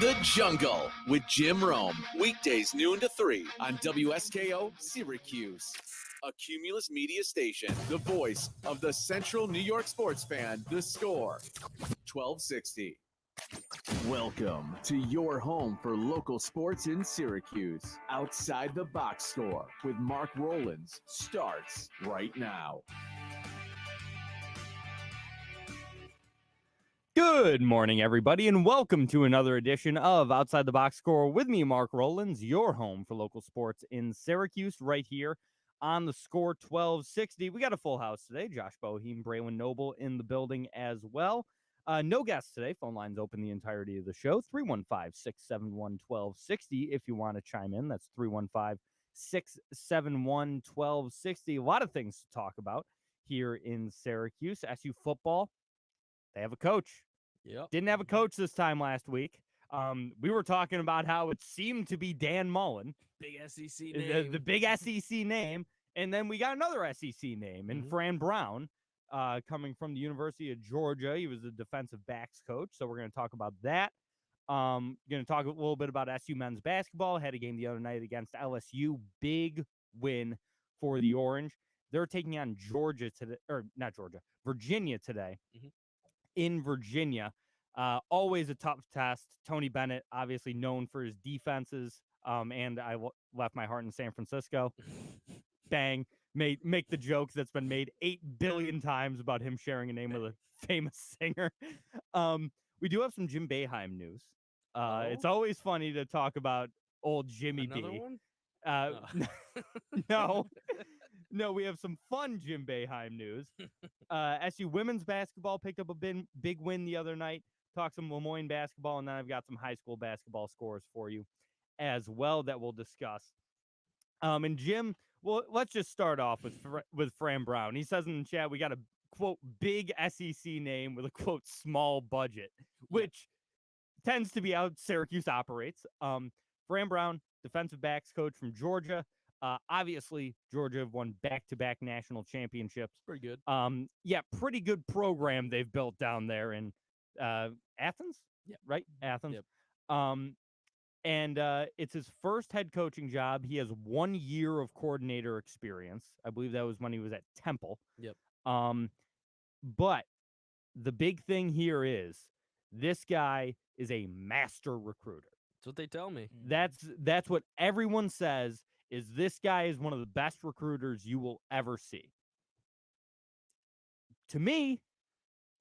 the Jungle with Jim Rome. Weekdays noon to 3 on WSKO Syracuse. A Cumulus media station. The voice of the Central New York sports fan. The Score. 1260. Welcome to your home for local sports in Syracuse. Outside the Box Score with Mark Rowlands starts right now. Good morning, everybody, and welcome to another edition of Outside the Box Score with me, Mark Rowlands, your home for local sports in Syracuse, right here on the Score 1260. We got a full house today. Josh Boheim, Braylon Noble in the building as well. No guests today. Phone lines open the entirety of the show. 315-671-1260 if you want to chime in. That's 315-671-1260. A lot of things to talk about here in Syracuse. SU football. They have a coach. Yep. Didn't have a coach this time last week. We were talking about how it seemed to be Dan Mullen. Big SEC name. The big SEC name. And then we got another SEC name in Fran Brown, coming from the University of Georgia. He was the defensive backs coach. So we're going to talk about that. Going to talk a little bit about SU men's basketball. Had a game the other night against LSU. Big win for the Orange. They're taking on Virginia today. In Virginia. Always a tough test. Tony Bennett, obviously known for his defenses, and I left my heart in San Francisco. Bang. Make the joke that's been made 8 billion times about him sharing a name with a famous singer. We do have some Jim Boeheim news. It's always funny to talk about old Jimmy Another B. one? No, we have some fun Jim Boeheim news. SU women's basketball picked up a big win the other night. Talk some LeMoyne basketball, and then I've got some high school basketball scores for you as well that we'll discuss. And Jim, well, let's just start off with Fran Brown. He says in the chat, we got a, quote, big SEC name with a, quote, small budget, which tends to be how Syracuse operates. Fran Brown, defensive backs coach from Georgia. Obviously, Georgia have won back-to-back national championships. Pretty good. Pretty good program they've built down there in Athens. Yeah, right, Athens. Yep. And it's his first head coaching job. He has 1 year of coordinator experience. I believe that was when he was at Temple. Yep. But the big thing here is this guy is a master recruiter. That's what they tell me. That's what everyone says. Is this guy is one of the best recruiters you will ever see. To me,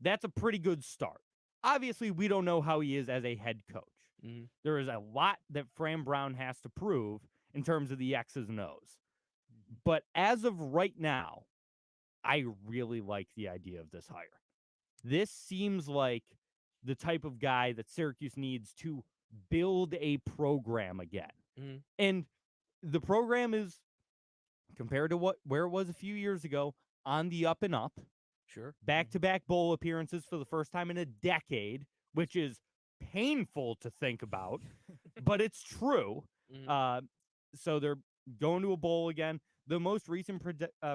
that's a pretty good start. Obviously, we don't know how he is as a head coach. There is a lot that Fran Brown has to prove in terms of the X's and O's. But as of right now, I really like the idea of this hire. This seems like the type of guy that Syracuse needs to build a program again. And the program is, compared to where it was a few years ago, on the up and up. Sure. Back-to-back bowl appearances for the first time in a decade, which is painful to think about, but it's true. So they're going to a bowl again. The most recent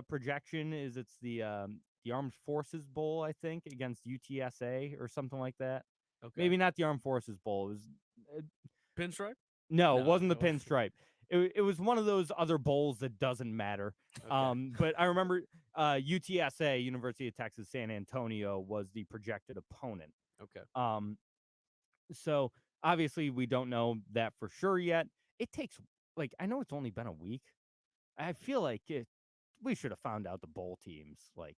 projection is it's the Armed Forces Bowl, I think, against UTSA or something like that. Okay. Maybe not the Armed Forces Bowl. It was Pinstripe? No, it wasn't the Pinstripe. It was one of those other bowls that doesn't matter. Okay. But I remember UTSA, University of Texas, San Antonio, was the projected opponent. Okay. So obviously we don't know that for sure yet. It takes, I know it's only been a week. I feel like we should have found out the bowl teams a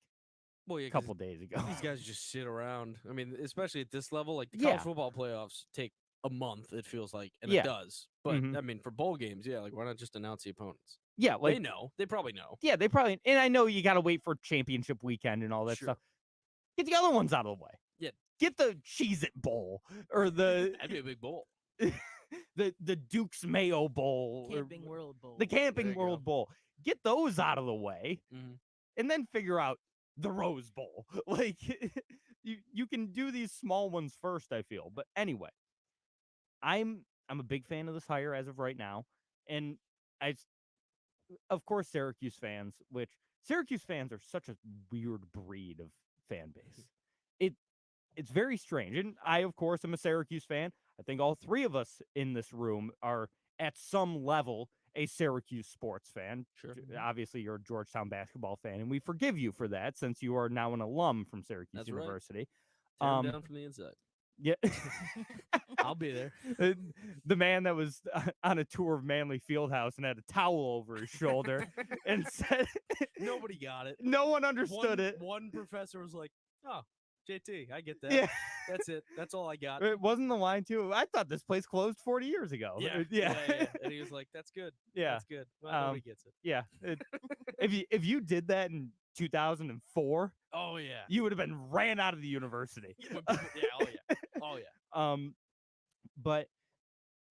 couple days ago. These guys just sit around. I mean, especially at this level, the college football playoffs take a month, it feels like, and it does. But I mean, for bowl games, why not just announce the opponents? Yeah, they know. They probably know. Yeah, they probably, and I know you got to wait for championship weekend and all that stuff. Get the other ones out of the way. Yeah, get the Cheez-It Bowl or the that'd be a big bowl. the Duke's Mayo Bowl, Camping World Bowl, the Camping World Bowl. Get those out of the way, and then figure out the Rose Bowl. You can do these small ones first, I feel. But anyway, I'm a big fan of this hire as of right now, and of course, Syracuse fans are such a weird breed of fan base. It's very strange. And I, of course, am a Syracuse fan. I think all three of us in this room are at some level a Syracuse sports fan. Sure. Obviously, you're a Georgetown basketball fan, and we forgive you for that since you are now an alum from Syracuse That's University. Tear 'em down from the inside. Yeah. I'll be there. The man that was on a tour of Manly Fieldhouse and had a towel over his shoulder and said Nobody got it. no one understood it. One professor was like, "Oh, JT, I get that. Yeah. That's it. That's all I got." It wasn't the line too. I thought this place closed 40 years ago. Yeah. And he was like, "That's good. Yeah. That's good." Well, nobody gets it. Yeah. If you did that in 2004, Oh yeah. you would have been ran out of the university. Oh yeah. But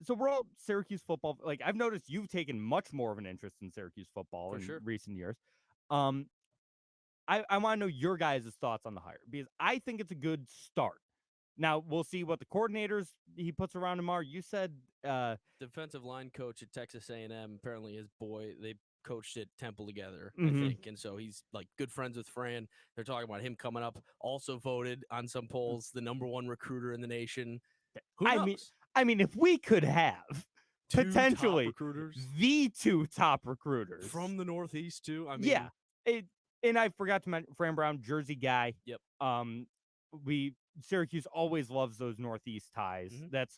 so we're all Syracuse football. Like I've noticed you've taken much more of an interest in Syracuse football in recent years. I want to know your guys' thoughts on the hire because I think it's a good start. Now we'll see what the coordinators he puts around tomorrow. You said defensive line coach at Texas A&M. Apparently, his boy they coached at Temple together, Mhm. I think, and so he's like good friends with Fran. They're talking about him coming up. Also voted on some polls the #1 recruiter in the nation. Who knows? I mean, if we could have Two potentially top recruiters the two top recruiters from the Northeast too. I mean, yeah, and I forgot to mention Fran Brown, Jersey guy. Yep. Syracuse always loves those Northeast ties. Mhm. That's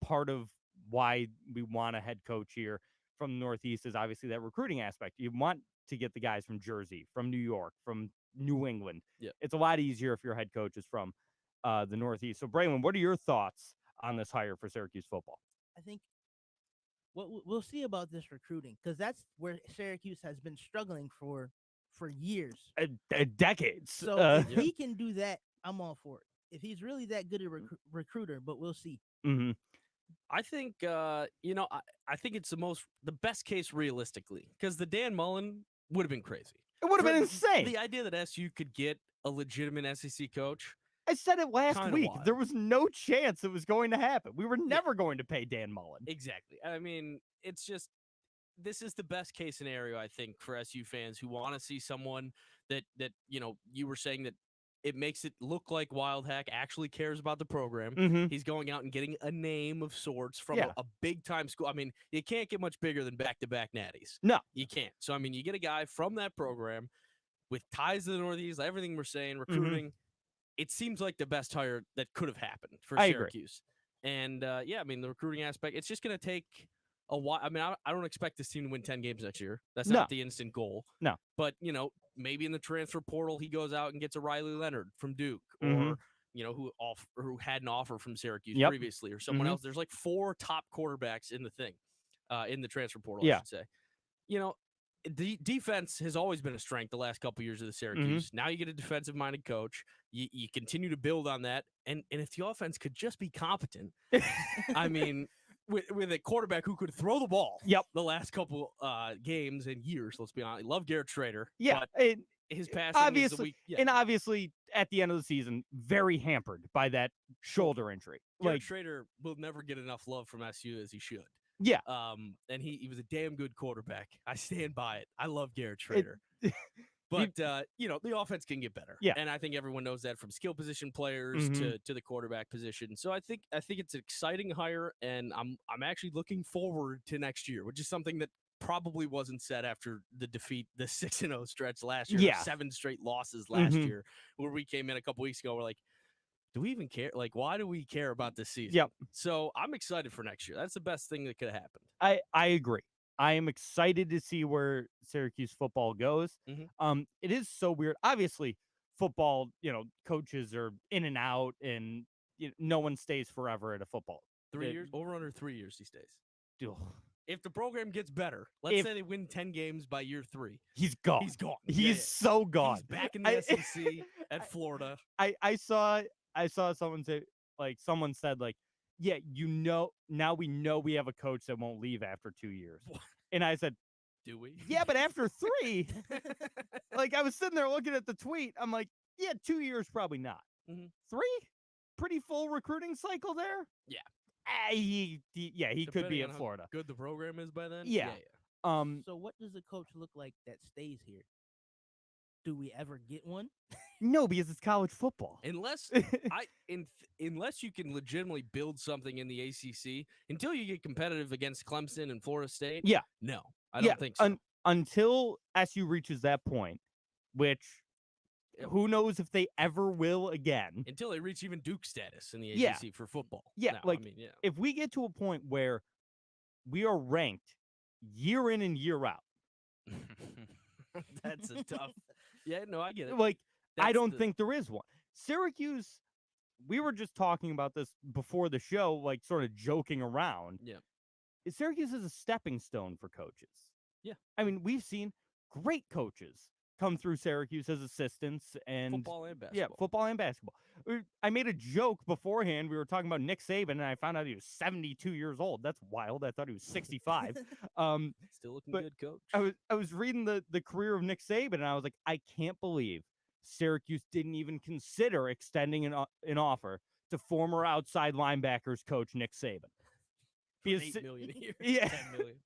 part of why we want a head coach here from the Northeast is obviously that recruiting aspect. You want to get the guys from Jersey, from New York, from New England. Yep. It's a lot easier if your head coach is from the Northeast. So, Braylon, what are your thoughts on this hire for Syracuse football? I think what we'll see about this recruiting because that's where Syracuse has been struggling for years. Decades. So if he can do that, I'm all for it. If he's really that good a recruiter, but we'll see. Mm-hmm. I think I think it's the best case realistically because the Dan Mullen would have been crazy. It would have been insane. The idea that SU could get a legitimate SEC coach. I said it last week. Wild. There was no chance it was going to happen. We were never going to pay Dan Mullen. Exactly. I mean, it's just this is the best case scenario, I think, for SU fans who want to see someone that you were saying that it makes it look like Wild Hack actually cares about the program. Mm-hmm. He's going out and getting a name of sorts from a big-time school. I mean, you can't get much bigger than back-to-back natties. No. You can't. So, I mean, you get a guy from that program with ties to the Northeast, everything we're saying, recruiting. Mm-hmm. It seems like the best hire that could have happened for Syracuse. Agree. And, I mean, the recruiting aspect, it's just going to take a while. I mean, I don't expect this team to win 10 games next year. That's not the instant goal. No. But, maybe in the transfer portal, he goes out and gets a Riley Leonard from Duke or, who had an offer from Syracuse previously or someone else. There's like 4 top quarterbacks in the thing, in the transfer portal, I should say. The defense has always been a strength the last couple years of the Syracuse. Now you get a defensive-minded coach. You continue to build on that. And if the offense could just be competent, I mean, with a quarterback who could throw the ball the last couple games and years, let's be honest. I love Garrett Schrader. Yeah. But his passing obviously, is weak. Yeah. And obviously, at the end of the season, very hampered by that shoulder injury. Garrett Schrader will never get enough love from SU as he should. Yeah. And he was a damn good quarterback. I stand by it. I love Garrett Schrader. But the offense can get better. Yeah. And I think everyone knows that from skill position players to the quarterback position. So I think it's an exciting hire, and I'm actually looking forward to next year, which is something that probably wasn't said after the defeat, the 6-0 stretch last year, 7 straight losses last year, where we came in a couple weeks ago. We're like, do we even care? Like, why do we care about this season? Yep. So I'm excited for next year. That's the best thing that could have happened. I agree. I am excited to see where Syracuse football goes. It is so weird. Obviously, football, coaches are in and out, and no one stays forever at a football. 3 years? Over under 3 years he stays. Ugh. If the program gets better, let's say they win 10 games by year 3. He's gone. He's gone. He's so gone. He's back in the SEC at Florida. I saw someone say, someone said, yeah, now we know we have a coach that won't leave after 2 years. What? And I said, do we? Yeah, but after 3, I was sitting there looking at the tweet. I'm like, yeah, 2 years, probably not. 3, pretty full recruiting cycle there. Yeah. He could be in Florida. Good the program is by then. Yeah. So what does the coach look like that stays here? Do we ever get one? No, because it's college football. Unless unless you can legitimately build something in the ACC, until you get competitive against Clemson and Florida State. Yeah. No, I don't think so. Until SU reaches that point, which Yep. who knows if they ever will again. Until they reach even Duke status in the Yeah. ACC for football. Yeah, No, like I mean, yeah. if we get to a point where we are ranked year in and year out, That's a tough. Yeah, no, I get it. like I That's don't think there is one. Syracuse, we were just talking about this before the show, like sort of joking around. Yeah. Syracuse is a stepping stone for coaches. Yeah. I mean, we've seen great coaches come through Syracuse as assistants and football and basketball. Yeah, football and basketball. I made a joke beforehand. We were talking about Nick Saban, and I found out he was 72 years old. That's wild. I thought he was 65. Still looking but good, coach. I was reading the career of Nick Saban, and I was like, I can't believe Syracuse didn't even consider extending an offer to former outside linebackers coach Nick Saban. Because $8 million a year. Yeah. $10 million.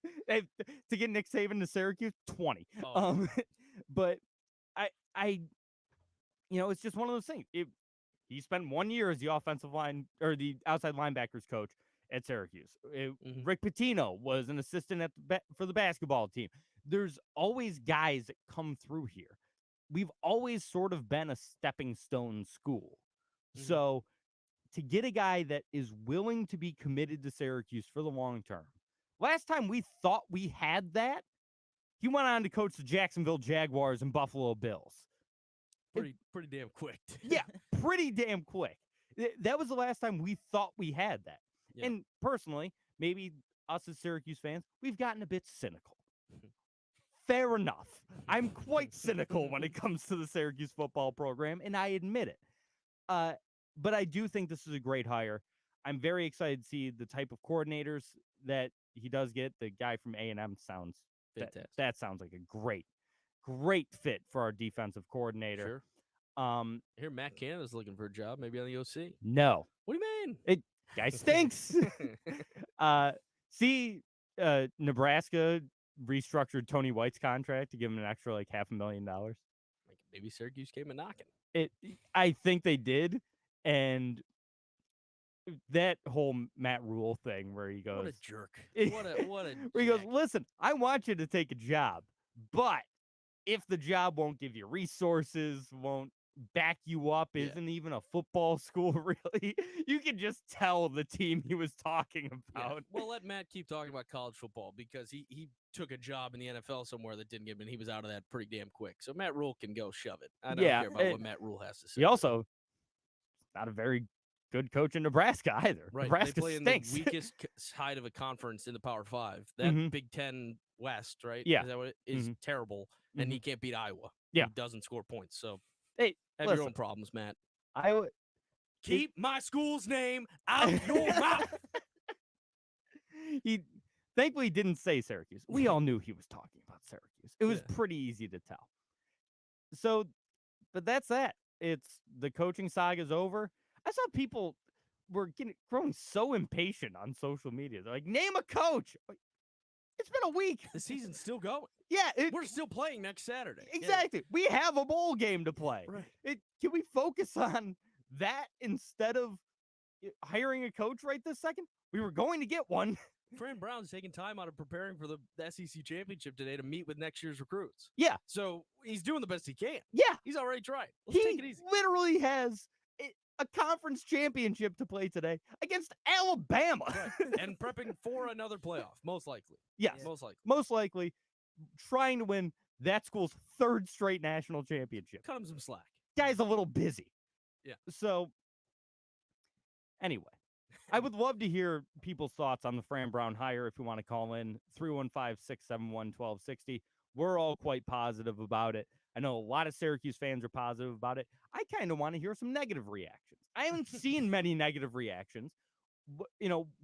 To get Nick Saban to Syracuse, 20. Oh. But I it's just one of those things. He spent 1 year as the offensive line or the outside linebackers coach at Syracuse. Rick Pitino was an assistant for the basketball team. There's always guys that come through here. We've always sort of been a stepping stone school. So to get a guy that is willing to be committed to Syracuse for the long term. Last time we thought we had that, he went on to coach the Jacksonville Jaguars and Buffalo Bills. Pretty damn quick. Yeah, pretty damn quick. That was the last time we thought we had that. Yeah. And personally, maybe us as Syracuse fans, we've gotten a bit cynical. Fair enough. I'm quite cynical when it comes to the Syracuse football program, and I admit it. But I do think this is a great hire. I'm very excited to see the type of coordinators that he does get. The guy from A&M sounds fantastic. That sounds like a great fit for our defensive coordinator. Sure. I hear Matt Canada's looking for a job, maybe on the OC. No. What do you mean? Guy stinks. Nebraska restructured Tony White's contract to give him an extra like $500,000. Maybe Syracuse came a knocking. I think they did, and that whole Matt Rule thing where he goes, "What a jerk! What a where he goes, listen, I want you to take a job, but if the job won't give you resources, won't back you up, isn't even a football school, really, you can just tell the team he was talking about." Yeah. Well, let Matt keep talking about college football because he took a job in the NFL somewhere that didn't give him, and he was out of that pretty damn quick. So Matt Rule can go shove it. I don't care about what Matt Rule has to say. He also not a very good coach in Nebraska either. Right. Nebraska they play stinks. in the weakest side of a conference in the Power 5. That Big Ten West, right? Yeah. Is that what it is? Terrible. And he can't beat Iowa. Yeah. He doesn't score points. So have your own problems, Matt. Keep my school's name out your mouth. He thankfully didn't say Syracuse. We all knew he was talking about Syracuse. It was pretty easy to tell. So, but that's that. It's the coaching saga's over. I saw people were growing so impatient on social media. They're like, name a coach. It's been a week. The season's still going. Yeah. We're still playing next Saturday. Exactly. Yeah. We have a bowl game to play. Right. Can we focus on that instead of hiring a coach right this second? We were going to get one. Fran Brown's taking time out of preparing for the SEC championship today to meet with next year's recruits. Yeah. So he's doing the best he can. Yeah. He's already tried. Let's take it easy. He literally has a conference championship to play today against Alabama. Right. And prepping for another playoff, most likely. Yes. Most likely trying to win that school's third straight national championship. Cut him some slack. Guy's a little busy. Yeah. So, anyway, I would love to hear people's thoughts on the Fran Brown hire if you want to call in 315-671-1260. We're all quite positive about it. I know a lot of Syracuse fans are positive about it. I kind of want to hear some negative reactions. I haven't seen many negative reactions.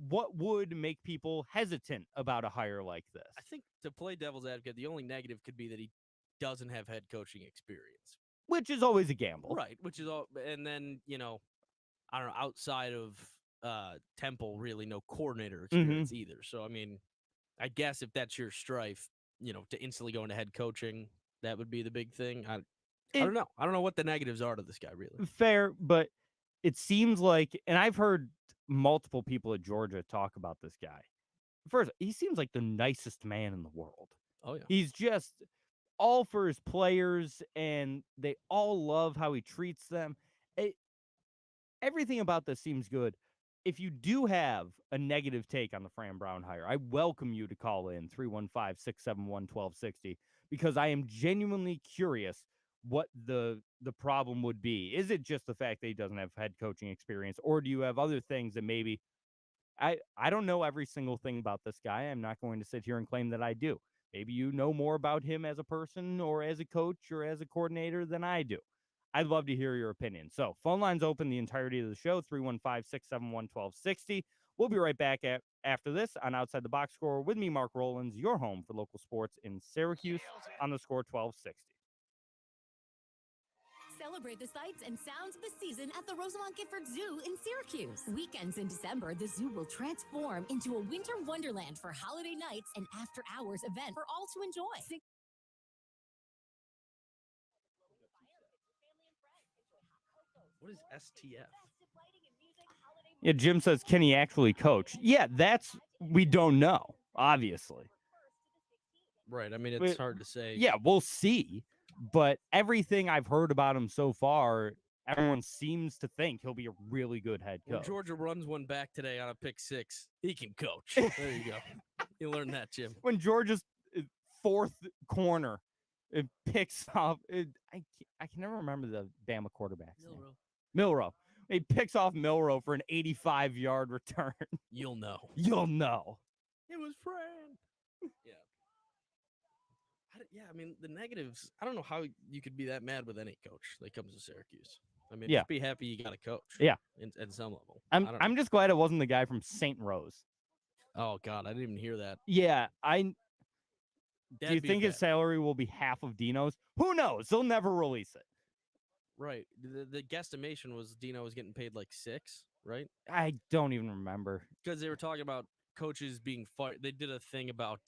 What would make people hesitant about a hire like this? I think to play devil's advocate, the only negative could be that he doesn't have head coaching experience. Which is always a gamble. Right, which is all, and then, I don't know, outside of Temple, really no coordinator experience either. So, I mean, I guess if that's your strife, to instantly go into head coaching, that would be the big thing. I don't know. I don't know what the negatives are to this guy, really. Fair, but it seems like, and I've heard multiple people at Georgia talk about this guy. First, he seems like the nicest man in the world. Oh, yeah. He's just all for his players, and they all love how he treats them. Everything about this seems good. If you do have a negative take on the Fran Brown hire, I welcome you to call in 315-671-1260 because I am genuinely curious what the problem would be. Is it just the fact that he doesn't have head coaching experience, or do you have other things that maybe I don't know every single thing about this guy. I'm not going to sit here and claim that I do. Maybe you know more about him as a person or as a coach or as a coordinator than I do. I'd love to hear your opinion. So phone lines open the entirety of the show, 315-671-1260. We'll be right back after this on Outside the Box Score with me, Mark Rowlands, your home for local sports in Syracuse on the Score 1260. Celebrate the sights and sounds of the season at the Rosamond Gifford Zoo in Syracuse. Weekends in December, the zoo will transform into a winter wonderland for holiday nights and after-hours event for all to enjoy. What is STF? Yeah, Jim says, can he actually coach? Yeah, we don't know, obviously. Right. I mean, it's hard to say. Yeah, we'll see. But everything I've heard about him so far, everyone seems to think he'll be a really good head coach. When Georgia runs one back today on a pick six, he can coach. There you go. You learned that, Jim. When Georgia's fourth corner, it picks off. I can never remember the Bama quarterback's name. Milroe. He picks off Milroe for an 85-yard return. You'll know. You'll know. It was Fran. Yeah. Yeah, I mean, the negatives, I don't know how you could be that mad with any coach that comes to Syracuse. I mean, just be happy you got a coach. Yeah. At some level. I'm just glad it wasn't the guy from St. Rose. Oh, God, I didn't even hear that. Yeah, do you think his salary will be half of Dino's? Who knows? They'll never release it. Right. The guesstimation was Dino was getting paid like $6, right? I don't even remember. Because they were talking about coaches being fired. They did a thing about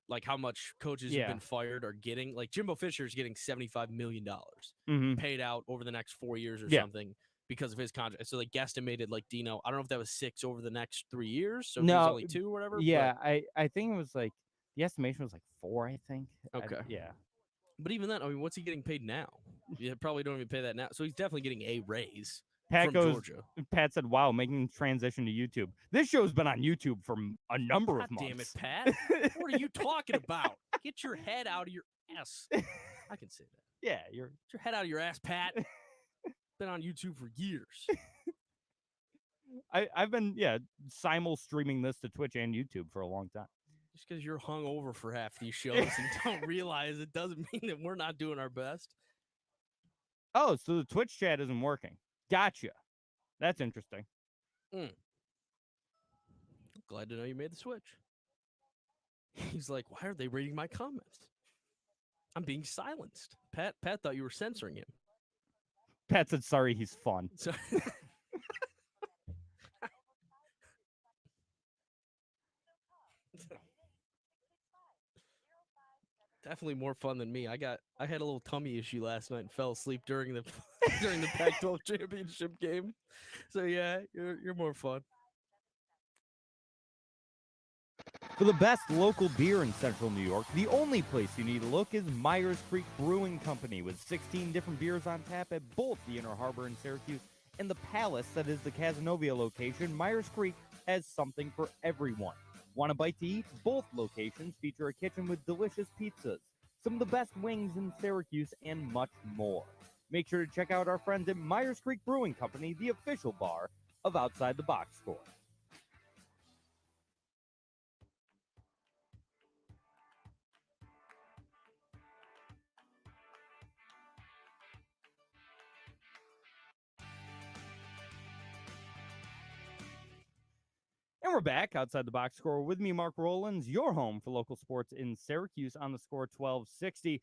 like how much coaches who've been fired are getting. Like Jimbo Fisher is getting $75 million paid out over the next 4 years or something because of his contract. So they guesstimated like Dino. I don't know if that was 6 over the next 3 years. So it was only 2 or whatever. Yeah, I think it was like the estimation was like 4. I think. Okay. Yeah. But even then, I mean, what's he getting paid now? You probably don't even pay that now. So he's definitely getting a raise. Georgia. Pat said, wow, making transition to YouTube. This show's been on YouTube for a number of months. Damn it, Pat. What are you talking about? Get your head out of your ass. I can say that. Yeah, Get your head out of your ass, Pat. Been on YouTube for years. I've been, simul streaming this to Twitch and YouTube for a long time. Just because you're hungover for half these shows and don't realize it doesn't mean that we're not doing our best. Oh, so the Twitch chat isn't working. Gotcha. That's interesting. Glad to know you made the switch. He's like, why are they reading my comments? I'm being silenced. Pat thought you were censoring him. Pat said, sorry, he's fun. So definitely more fun than me. I had a little tummy issue last night and fell asleep during the Pac-12 championship game. So yeah, you're more fun. For the best local beer in Central New York, the only place you need to look is Myers Creek Brewing Company, with 16 different beers on tap at both the Inner Harbor in Syracuse and the Palace that is the Cazenovia location. Myers Creek has something for everyone. Want a bite to eat? Both locations feature a kitchen with delicious pizzas, some of the best wings in Syracuse, and much more. Make sure to check out our friends at Myers Creek Brewing Company, the official bar of Outside the Box Score. And we're back outside the box score with me, Mark Rowlands, your home for local sports in Syracuse on the Score 1260.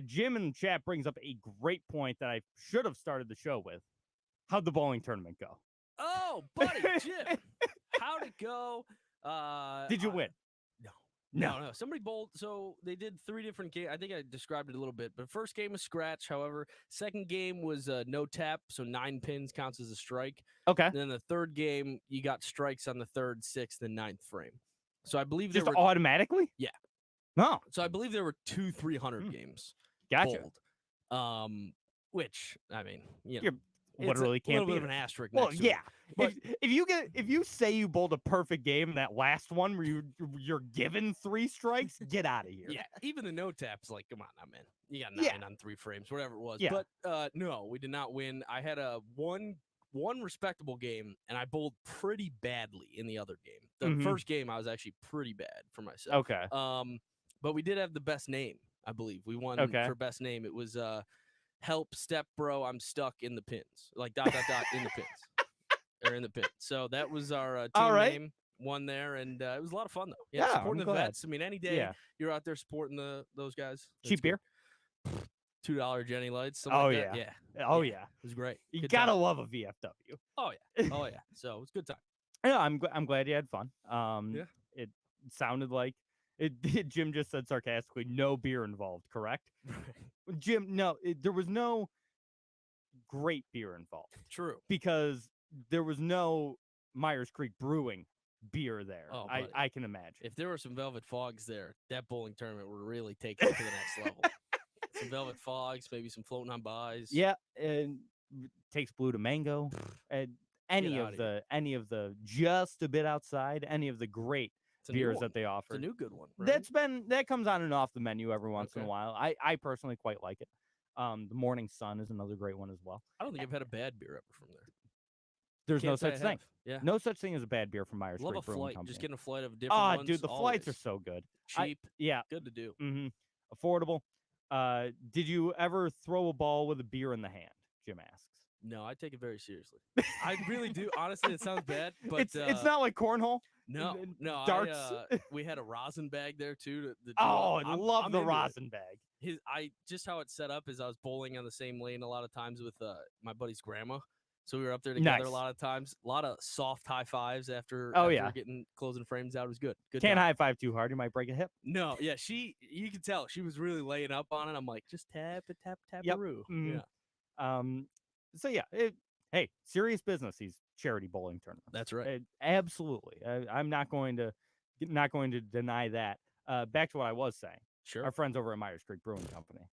Jim in the chat brings up a great point that I should have started the show with. How'd the bowling tournament go? Oh, buddy, Jim. How'd it go? Did you win? No. Somebody bowled. So they did 3 different games. I think I described it a little bit. But first game was scratch. However, second game was no tap. So 9 pins counts as a strike. Okay. And then the third game, you got strikes on the 3rd, 6th, and 9th frame. So I believe Just there were automatically? Yeah. No. So I believe there were 2 300 games. Gotcha. Bowled. Which I mean, You're it's literally a can't little bit beat of it. an asterisk. Well, next to yeah. it. But If you say you bowled a perfect game in that last one where you're given 3 strikes, get out of here. yeah, even the no tap's like, come on, I'm in. You got 9 Yeah. on 3 frames, whatever it was. Yeah. But no, we did not win. I had a one respectable game, and I bowled pretty badly in the other game. The Mhm. first game, I was actually pretty bad for myself. Okay. But we did have the best name, I believe. We won for best name. It was help step bro, I'm stuck in the pins. Like ... in the pins. Or in the pit. So that was our team name. Won there, and it was a lot of fun though. Yeah, supporting I'm the glad. vets. I mean, any day you're out there supporting those guys. Cheap beer? $2 Jenny Lights. Something Oh, like yeah. that. Yeah. Oh, Yeah. yeah. It was great. You Good gotta time. love a VFW. Oh yeah. Oh yeah. So it was a good time. Yeah, I'm glad you had fun. Yeah. It sounded like it. Jim just said sarcastically, no beer involved. Correct, Jim? No, there was no great beer involved True. because there was no Myers Creek Brewing beer there. Oh, I can imagine. If there were some Velvet Fogs there, that bowling tournament would really take it to the next level. Some Velvet Fogs, maybe some floating on buys. Yeah, and takes blue to mango, and any of outta here. the just a bit outside, any of the great It's a new beers one. that they offer. It's a new good one. Right? That comes on and off the menu every once in a Okay. while. I personally quite like it. The Morning Sun is another great one as well. I don't think I've had a bad beer ever from there. There's no Can't say such I thing. have. Yeah. No such thing as a bad beer from Myers Love Creek a Brewing flight. Company. Just getting a flight of different ones. Dude, the flights are always. so good. Cheap. Yeah. Good to do. Mm-hmm. Affordable. Did you ever throw a ball with a beer in the hand? Jim asks. No, I take it very seriously. I really do. Honestly, it sounds bad, but it's not like cornhole. No, darts. We had a rosin bag there too. I love the rosin bag. Just how it's set up is I was bowling on the same lane a lot of times with my buddy's grandma, so we were up there together a lot of times. A lot of soft high fives after getting closing frames out. It was good. Good. Can't time. high five too hard, you might break a hip. No, yeah, you can tell she was really laying up on it. I'm like, just tap it, tap, Yep. Yeah. So yeah, hey, serious business. These charity bowling tournaments. That's right. Absolutely. I'm not going to deny that. Back to what I was saying. Sure. Our friends over at Myers Creek Brewing Company.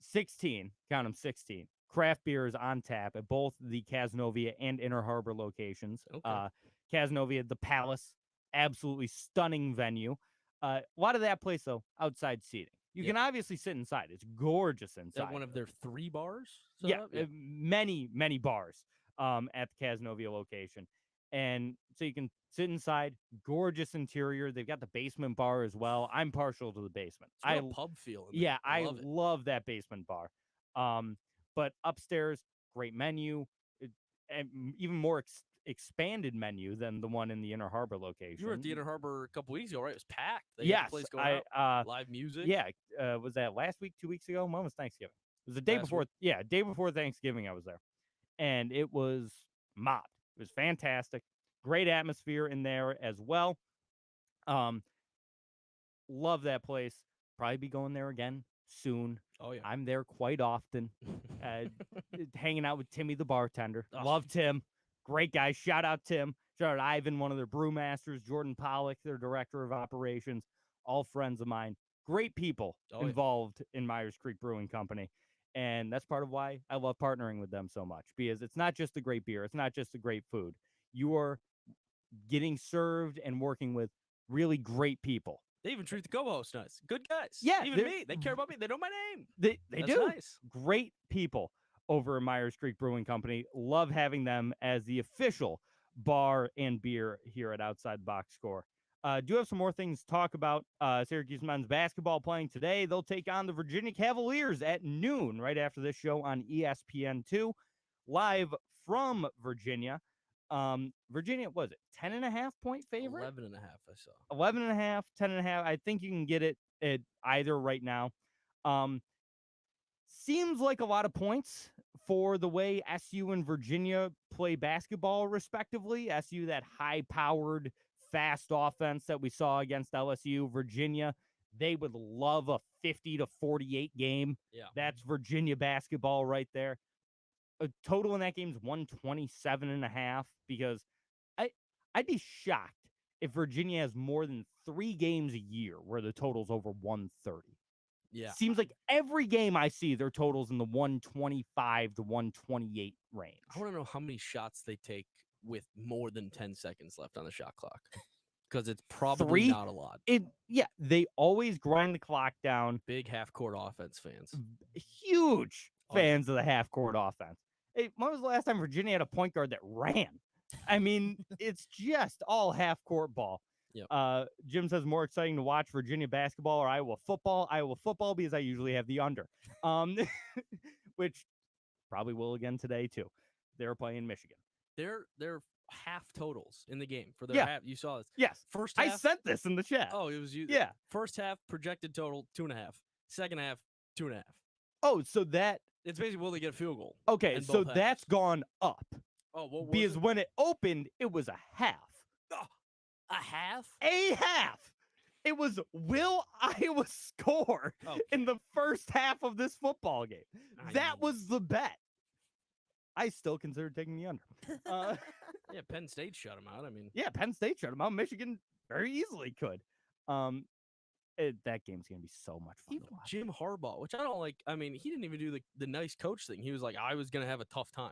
16, count them 16. Craft beers on tap at both the Cazenovia and Inner Harbor locations. Okay. Cazenovia, the Palace, absolutely stunning venue. A lot of that place though, outside seating. You can obviously sit inside. It's gorgeous inside. At one of their 3 bars? Yeah, many bars at the Cazenovia location. And so you can sit inside, gorgeous interior. They've got the basement bar as well. I'm partial to the basement. It's got a pub feel. I love that basement bar. But upstairs, great menu, and even more expanded menu than the one in the Inner Harbor location. You were at the Inner Harbor a couple weeks ago, right? It was packed. They had the place going out. Live music. Yeah, was that last week, 2 weeks ago? When was Thanksgiving? It was the day before. Yeah, day before Thanksgiving, I was there, and it was mobbed. It was fantastic. Great atmosphere in there as well. Love that place. Probably be going there again soon. Oh yeah, I'm there quite often. Hanging out with Timmy the bartender. Awesome. Love Tim. Great guy. Shout out Tim. Shout out Ivan, one of their brewmasters. Jordan Pollock, their director of operations. All friends of mine. Great people involved in Myers Creek Brewing Company. And that's part of why I love partnering with them so much, because it's not just the great beer. It's not just the great food. You are getting served and working with really great people. They even treat the co-host nice. Good guys. Yeah. Even me. They care about me. They know my name. They That's do. Nice. Great people over at Myers Creek Brewing Company. Love having them as the official bar and beer here at Outside the Box Score. Do have some more things to talk about. Syracuse men's basketball playing today. They'll take on the Virginia Cavaliers at noon right after this show on ESPN2. Live from Virginia. Virginia, was it 10.5 point favorite? 11.5, I saw. 11.5, 10.5. I think you can get it at either right now. Seems like a lot of points for the way SU and Virginia play basketball, respectively. SU, that high-powered, fast offense that we saw against LSU. Virginia, they would love a 50-48 game. Yeah. That's Virginia basketball right there. A total in that game is 127.5 because I'd be shocked if Virginia has more than 3 games a year where the total's over 130. Yeah. Seems like every game I see, their total's in the 125 to 128 range. I want to know how many shots they take with more than 10 seconds left on the shot clock. Because it's probably 3? not a lot. They always grind the clock down. Big half-court offense fans. Huge fans of the half-court offense. Hey, when was the last time Virginia had a point guard that ran? I mean, it's just all half-court ball. Yep. Jim says more exciting to watch Virginia basketball or Iowa football. Iowa football because I usually have the under, which probably will again today too. They're playing Michigan. They're half totals in the game for their half. You saw this. Yes. First half. I sent this in the chat. Oh, it was you. Yeah. First half projected total 2.5. Second half 2.5. Oh, so that it's basically will they get a field goal? Okay, so that's gone up. Oh, what was because it? when it opened, it was a half. A half? A half. It was will Iowa score in the first half of this football game. That was the bet. I still consider taking the under. Yeah, Penn State shut him out. I mean, yeah, Penn State shut him out. Michigan very easily could. That game's gonna be so much fun. Even Jim Harbaugh, which I don't like. I mean, he didn't even do the nice coach thing. He was like, I was gonna have a tough time.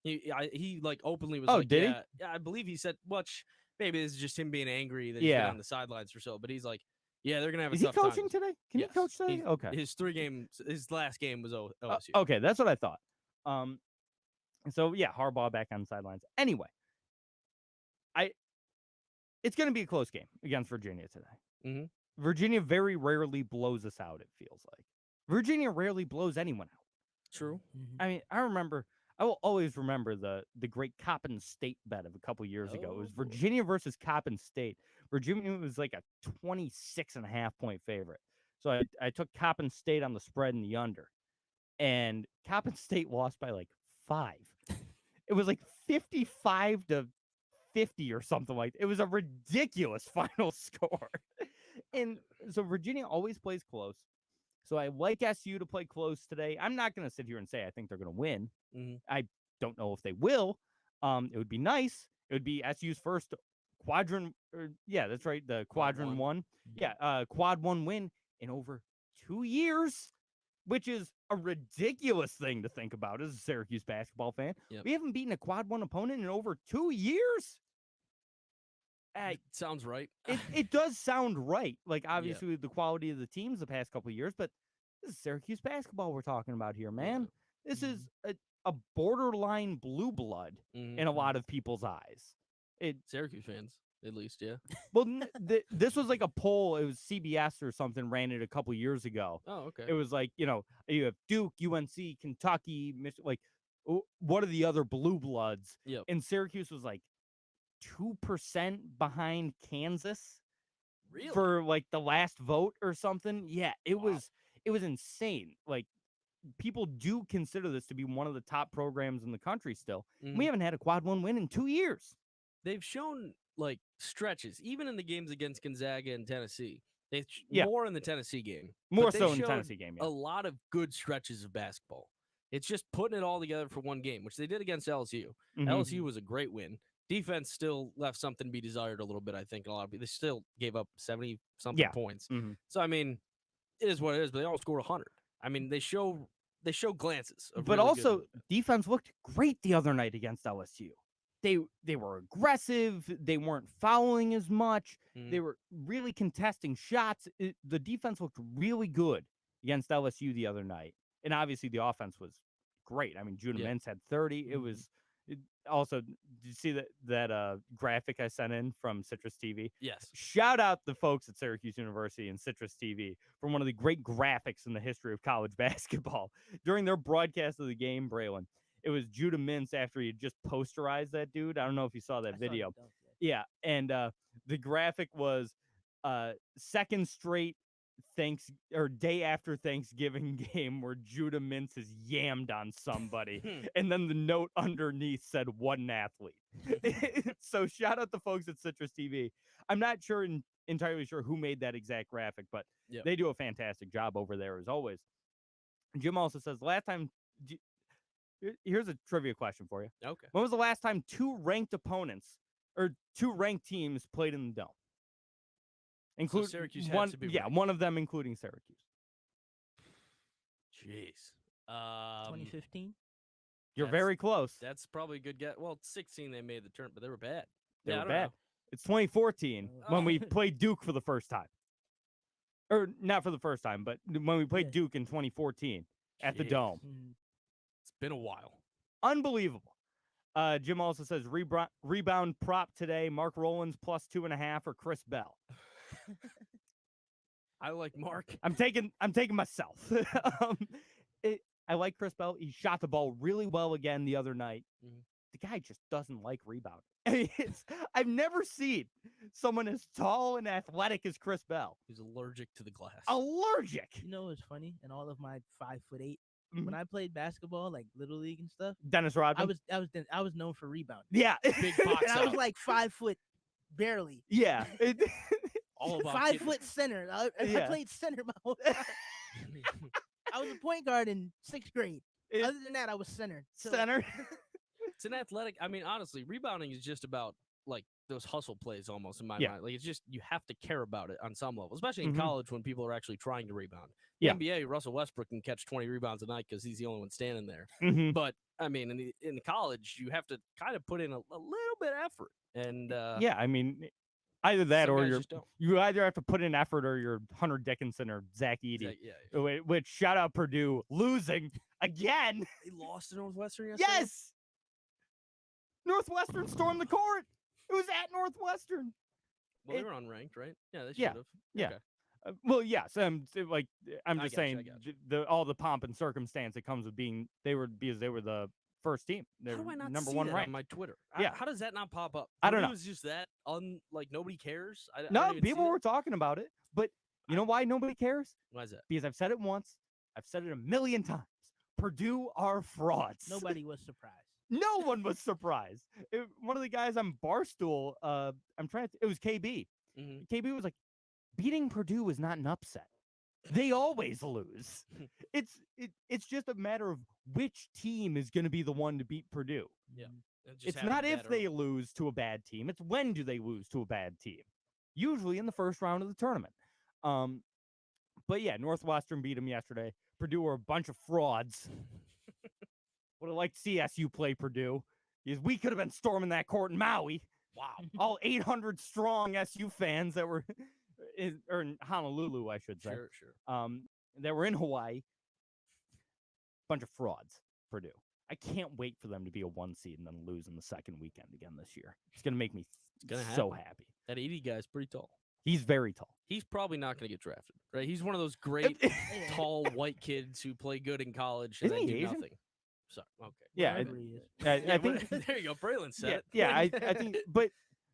He like openly was like, did he? Yeah, I believe he said, "Watch, maybe this is just him being angry that he's been on the sidelines for so." But he's like, yeah, they're gonna have a tough time. Is he coaching today? Can he coach today? Okay. His last game was OSU. Okay, that's what I thought. So yeah, Harbaugh back on the sidelines. Anyway, it's going to be a close game against Virginia today. Mm-hmm. Virginia very rarely blows us out. It feels like Virginia rarely blows anyone out. True. Mm-hmm. I mean, I will always remember the great Coppin State bet of a couple years ago. It was Virginia versus Coppin State. Virginia was like a 26.5 point favorite. So I took Coppin State on the spread and the under, and Coppin State lost by like 5. It was like 55-50 or something like that. It was a ridiculous final score. And so Virginia always plays close. So I like SU to play close today. I'm not going to sit here and say I think they're going to win. Mm-hmm. I don't know if they will. It would be nice. It would be SU's first quadrant. That's right. The quadrant one. Yeah. Quad 1 win in over 2 years, which is a ridiculous thing to think about as a Syracuse basketball fan. Yep. We haven't beaten a quad 1 opponent in over 2 years. It sounds right. It does sound right. Like, obviously, the quality of the teams the past couple of years, but this is Syracuse basketball we're talking about here, man. Yeah. This is a borderline blue blood in a lot of people's eyes. Syracuse fans, at least, yeah. Well, this was like a poll. It was CBS or something ran it a couple years ago. Oh, okay. It was like, you have Duke, UNC, Kentucky, Michigan, like, what are the other blue bloods? Yep. And Syracuse was like 2% behind Kansas for like the last vote or something. Yeah, it was insane. Like, people do consider this to be one of the top programs in the country still. We haven't had a quad 1 win in 2 years. They've shown like stretches, even in the games against Gonzaga and Tennessee. More in the Tennessee game. More so in the Tennessee game. Yeah. A lot of good stretches of basketball. It's just putting it all together for one game, which they did against LSU. Mm-hmm. LSU was a great win. Defense still left something to be desired a little bit, I think. A lot of people, they still gave up 70-something points. Mm-hmm. So, I mean, it is what it is, but they all scored 100. I mean, they show glances. Of but really also, good. defense looked great the other night against LSU. They were aggressive. They weren't fouling as much. They were really contesting shots. The defense looked really good against LSU the other night. And obviously, the offense was great. I mean, Judah Mintz had 30. It was also, did you see that graphic I sent in from Citrus TV? Yes. Shout out the folks at Syracuse University and Citrus TV for one of the great graphics in the history of college basketball. During their broadcast of the game, Braylon, it was Judah Mintz after he had just posterized that dude. I don't know if you saw that video. Yeah, and the graphic was second straight day after Thanksgiving game where Judah Mintz is yammed on somebody, and then the note underneath said "what an athlete." So shout out the folks at Citrus TV. I'm not entirely sure who made that exact graphic, but they do a fantastic job over there as always. Jim also says last time. Here's a trivia question for you. Okay. When was the last time two ranked teams played in the Dome? So Syracuse had to be ranked. one of them including Syracuse. Jeez. 2015. You're very close. That's probably a good guess. Well, 16 they made the turn, but they were bad. They were I don't bad. know. It's 2014 when we played Duke for the first time. Or not for the first time, but when we played Duke in 2014 at the Dome. It's been a while. Unbelievable. Jim also says rebound prop today, Mark Rowlands +2.5 or Chris Bell. I like Mark. I'm taking myself. I like Chris Bell. He shot the ball really well again the other night. The guy just doesn't like rebounding. I've never seen someone as tall and athletic as Chris Bell. He's allergic to the glass. Allergic. You know what's funny? In all of my 5'8", when I played basketball, like Little League and stuff, Dennis Rodman. I was known for rebounding. Yeah, big box. And I was like 5 foot, barely. Yeah, all about 5 foot center. I played center my whole time. I was a point guard in 6th grade. Other than that, I was center. Center. It's an athletic. I mean, honestly, rebounding is just about like those hustle plays almost in my mind. Like it's just you have to care about it on some level, especially in college when people are actually trying to rebound. The NBA, Russell Westbrook can catch 20 rebounds a night because he's the only one standing there. But I mean, in college, you have to kind of put in a little bit of effort. And I mean, either that or you either have to put in effort or you're Hunter Dickinson or Zach Edey. Which shout out Purdue losing again. They lost to Northwestern yesterday. Yes. Northwestern stormed the court. It was at Northwestern. Well, they were unranked, right? Yeah, they should have. Yeah. Okay. Well, yes. I'm just saying all the pomp and circumstance that comes with being because they were the first team. They're how do I not number see one that ranked on my Twitter? Yeah. How does that not pop up? I don't know. It was just that like nobody cares. I No, don't even people see were talking about it, but you know why nobody cares? Why is that? Because I've said it once. I've said it a million times. Purdue are frauds. Nobody was surprised. No one was surprised. One of the guys on Barstool, it was KB. KB was like, beating Purdue is not an upset. They always lose. It's just a matter of which team is going to be the one to beat Purdue. Yeah. It's not if they lose to a bad team. It's when do they lose to a bad team. Usually in the first round of the tournament. But yeah, Northwestern beat them yesterday. Purdue were a bunch of frauds. Would have liked to see SU play Purdue. Because we could have been storming that court in Maui. Wow. All 800 strong SU fans that were in Honolulu, I should say. Sure. That were in Hawaii. Bunch of frauds, Purdue. I can't wait for them to be a 1 seed and then lose in the second weekend again this year. It's going to make me so happy. That 80 guy's pretty tall. He's very tall. He's probably not going to get drafted, right? He's one of those great tall white kids who play good in college and Isn't then he do Asian? nothing. So, okay. Yeah, I think there you go. Braylon said it. Yeah, I think, but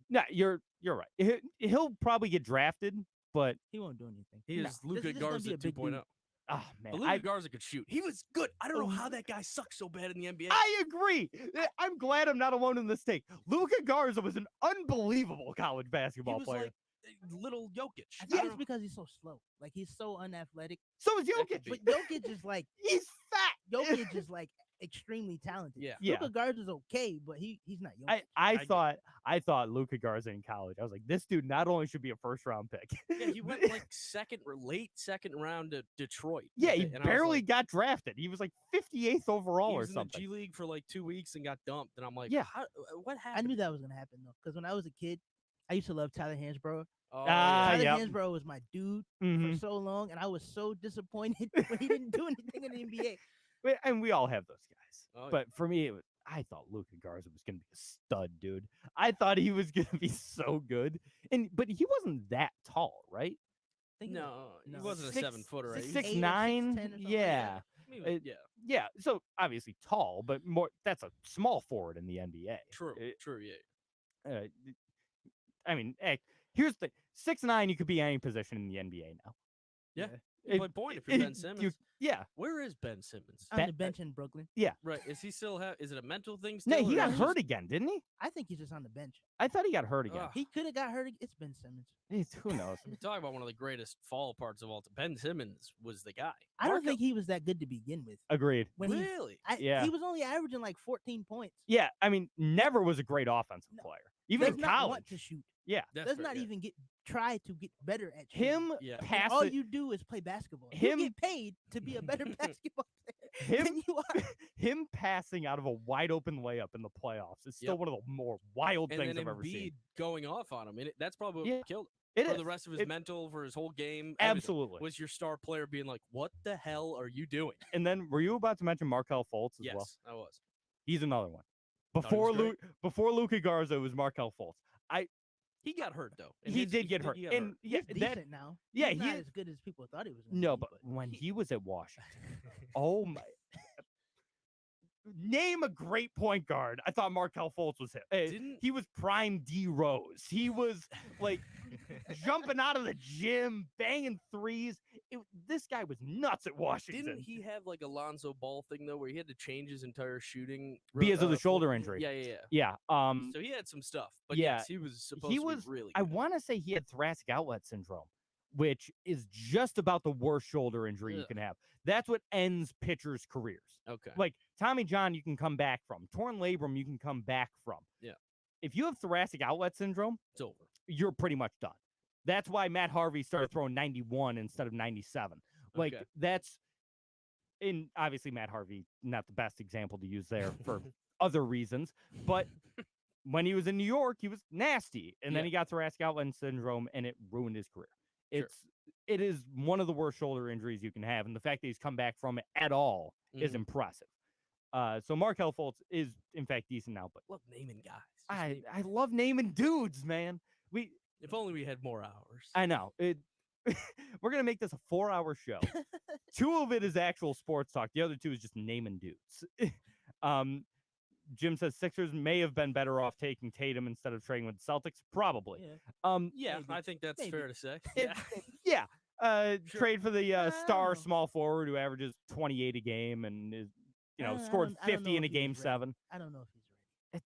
no, you're right. He'll probably get drafted, but he won't do anything. He is Luka Garza 2.0. Oh man, but Luka Garza could shoot. He was good. I don't know how that guy sucks so bad in the NBA. I agree. I'm glad I'm not alone in this take. Luka Garza was an unbelievable college basketball player. Like little Jokic. I think it's because he's so slow. Like he's so unathletic. So is Jokic. But Jokic is like he's fat. Jokic is like extremely talented. Yeah. Luka Garza's okay, but he's not Jokic. I thought Luka Garza in college. I was like, this dude not only should be a first round pick. Yeah, he went like late second round to Detroit. Yeah, he barely got drafted. He was like 58th overall or something. He was in the G League for like 2 weeks and got dumped. And I'm like, what happened? I knew that was gonna happen though, because when I was a kid, I used to love Tyler Hansborough. Tyler Hansborough was my dude for so long, and I was so disappointed when he didn't do anything in the NBA. And we all have those guys. But for me, I thought Luka Garza was going to be a stud, dude. I thought he was going to be so good. But he wasn't that tall, right? No, he wasn't a 7-footer. Right? 6'9". Yeah. Yeah. So obviously tall, but more. That's a small forward in the NBA. True. Yeah. I mean, hey, here's the 6'9". You could be any position in the NBA now. Yeah. It- You play point if you're Ben it- Simmons. yeah. Where is Ben Simmons? On Ben- the bench in Brooklyn. Right. Is he still is it a mental thing No, still? he or got is it hurt just- again, didn't he? I think he's just on the bench. I thought he got hurt again. Ugh. He could have got hurt. It's Ben Simmons. Who knows? You talk about one of the greatest fall aparts of all time. Ben Simmons was the guy. I don't Marco- think he was that good to begin with. Agreed. When he, Really? Yeah. he was only averaging like 14 points. Yeah, I mean, never was a great offensive No, player. Even Does in not college. want to shoot. Yeah. That's Does fair, not yeah. even try to get better at shooting. Him Yeah. And pass all it- you do is play basketball. Him- You get paid to be a better basketball player Him- than you are. him passing out of a wide open layup in the playoffs is still Yep. one of the more wild And things then I've ever seen. Embiid going off on him. And that's probably what Yeah. killed him. It For is. the rest of his It- mental, for his whole game. everything, Absolutely. Was your star player being like, what the hell are you doing? And then were you about to mention Markel Fultz as Yes, well? I was. He's another one. he Before was before Luka Garza, it was Markel Fultz. He got hurt, though. And He his- did get hurt. he got And hurt. yeah, He's that decent now. yeah, He's not he- as good as people thought he was. Gonna no, be, but when he was at Washington, oh my. Name a great point guard. I thought Markel Fultz was him. Didn't- He was prime D Rose. He was like jumping out of the gym, banging threes. This guy was nuts at Washington. Didn't he have like a Lonzo Ball thing though, where he had to change his entire shooting Because of the shoulder form? injury. Yeah. Yeah. So he had some stuff, but yeah, yes, he was supposed he to was- be really. I good. want to say he had thoracic outlet syndrome, which is just about the worst shoulder injury you Ugh. can have. That's what ends pitchers' careers. Okay. Like Tommy John, you can come back from. Torn labrum, you can come back from. Yeah. If you have thoracic outlet syndrome, It's over. you're pretty much done. That's why Matt Harvey started throwing 91 instead of 97. Like Okay. that's, and obviously Matt Harvey, not the best example to use there for other reasons, but when he was in New York, he was nasty, and then Yeah. he got thoracic outlet syndrome, and it ruined his career. Sure. It is one of the worst shoulder injuries you can have, and the fact that he's come back from it at all is Mhm. impressive. So Markel Fultz is in fact decent now, but Love naming guys. Just I love naming dudes, man. if only we had more hours. I know it. We're gonna make this a 4-hour show. 2 of it is actual sports talk. The other 2 is just naming dudes. Jim says Sixers may have been better off taking Tatum instead of trading with the Celtics. Probably. Yeah. Yeah, Maybe. I think that's Maybe. fair to say. It- Yeah. Yeah. Sure. Trade for the I star don't know. small forward who averages 28 a game and is, I scored don't know 50 in if a he game was ready. 7. I don't know if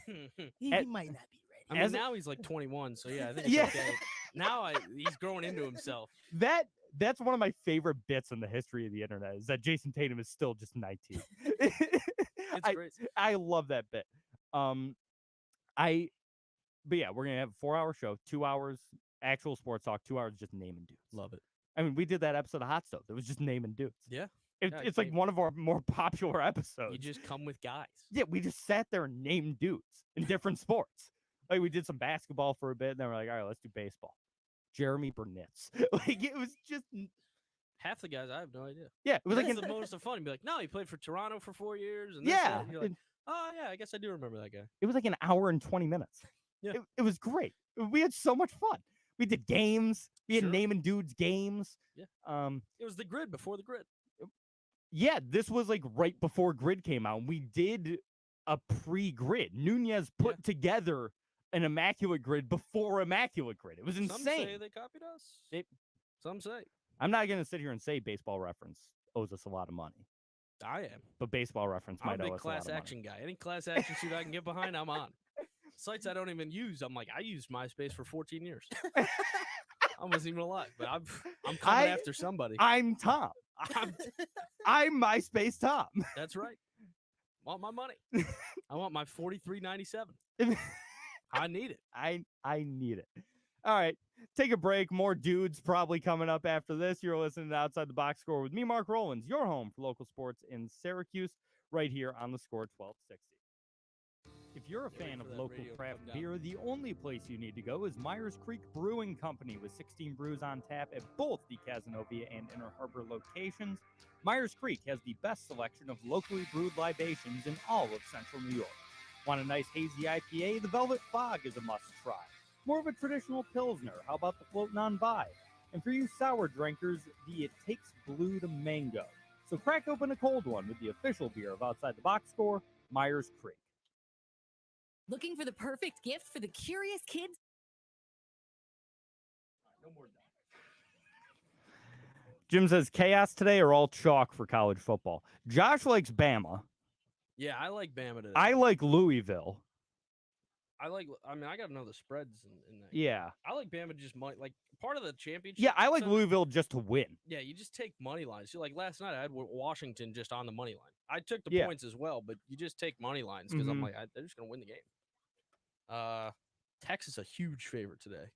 he's ready. I He At- might not be ready. mean, As- now he's like 21, so yeah, I think it's Yeah. okay. Now he's growing into himself. That's one of my favorite bits in the history of the internet is that Jason Tatum is still just 19. It's I- great. I love that bit. But yeah, we're gonna have a 4-hour show, 2 hours actual sports talk, 2 hours just naming dudes. Love it. I mean, we did that episode of Hot Stove. It was just naming dudes. Yeah. It, Yeah, it's like same. one of our more popular episodes. You just come with guys. Yeah, we just sat there and named dudes in different sports. Like we did some basketball for a bit, and then we're like, all right, let's do baseball. Jeremy Burnitz. Like it was just Half the guys, I have no idea. yeah, it was like That's an, the most fun. You'd be like, no, he played for Toronto for 4 years. And this, yeah. that. And you're like, oh, yeah, I guess I do remember that guy. It was like an hour and 20 minutes. Yeah. It was great. We had so much fun. We did games. We had Sure. naming dudes games. Yeah. It It was the grid before the grid. yeah, this was like right before Grid came out. We did a pre-Grid. Nunez put together an immaculate grid before immaculate grid. It was insane. Some say they copied us. Some say. I'm not gonna sit here and say Baseball Reference owes us a lot of money, I am. but Baseball Reference I'm a might owe big us a lot class of money. action guy. Any class action shoot I can get behind, I'm on. Sites I don't even use. I'm like, I used MySpace for 14 years. I wasn't even alive, but I'm coming after somebody. I'm Tom. I'm MySpace Tom. That's right. Want my money. I want my $43.97. I need it. I need it. All right, take a break. More dudes probably coming up after this. You're listening to Outside the Box Score with me, Mark Rowlands, your home for local sports in Syracuse, right here on the Score 1260. If you're a Get ready fan for of that local radio to craft come down. beer, the only place you need to go is Myers Creek Brewing Company with 16 brews on tap at both the Cazenovia and Inner Harbor locations. Myers Creek has the best selection of locally brewed libations in all of central New York. Want a nice hazy IPA? The Velvet Fog is a must try. More of a traditional Pilsner. How about the Floatin' on By? And for you sour drinkers, the It Takes Blue to Mango. So crack open a cold one with the official beer of Outside the Box Score, Myers Creek. Looking for the perfect gift for the curious kids? Jim says chaos today or all chalk for college football. Josh likes Bama. Yeah, I like Bama today. I like Louisville. I mean, I got to know the spreads in that. Yeah. I like Bama just like part of the championship. Yeah, I like Sunday, Louisville just to win. Yeah, you just take money lines. So, like last night, I had Washington just on the money line. I took the Yeah. points as well, but you just take money lines because I'm like, they're just gonna win the game. Texas a huge favorite today.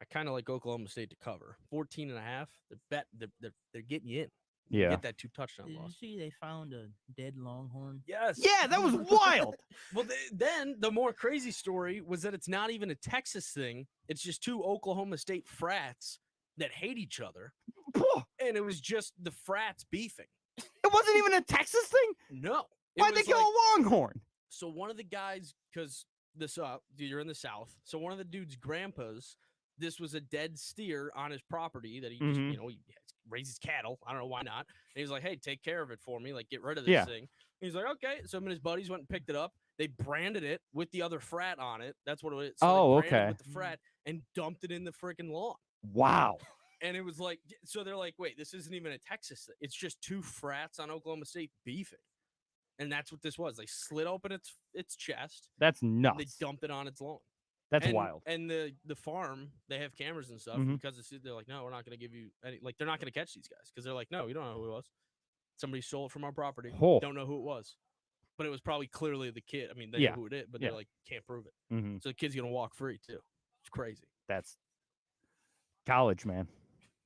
I kind of like Oklahoma State to cover 14.5. They're getting you in. You Yeah. get that 2 touchdown Did you loss. see they found a dead Longhorn? Yes. Yeah, that was wild. Well, then the more crazy story was that it's not even a Texas thing. It's just 2 Oklahoma State frats that hate each other. And it was just the frats beefing. It wasn't even a Texas thing? No. Why'd they kill a Longhorn? So one of the guys, because you're in the South. So one of the dude's grandpas, this was a dead steer on his property that he just, he raises cattle. I don't know why not. And he was like, hey, take care of it for me. Like, get rid of this thing. And he's like, okay. So him and his buddies went and picked it up. They branded it with the other frat on it. That's what it is. So they branded it with the frat and dumped it in the freaking lawn. Wow. And it was like, so they're like, wait, this isn't even a Texas thing. It's just 2 frats on Oklahoma State beefing. And that's what this was. They slit open its chest. That's nuts. They dumped it on its lawn. That's wild. And the farm, they have cameras and stuff because they're like, no, we're not going to give you any. Like, they're not going to catch these guys because they're like, no, you don't know who it was. Somebody stole it from our property. Don't know who it was. But it was probably clearly the kid. I mean, they know who it is, but they're like, can't prove it. So the kid's going to walk free, too. It's crazy. That's college, man.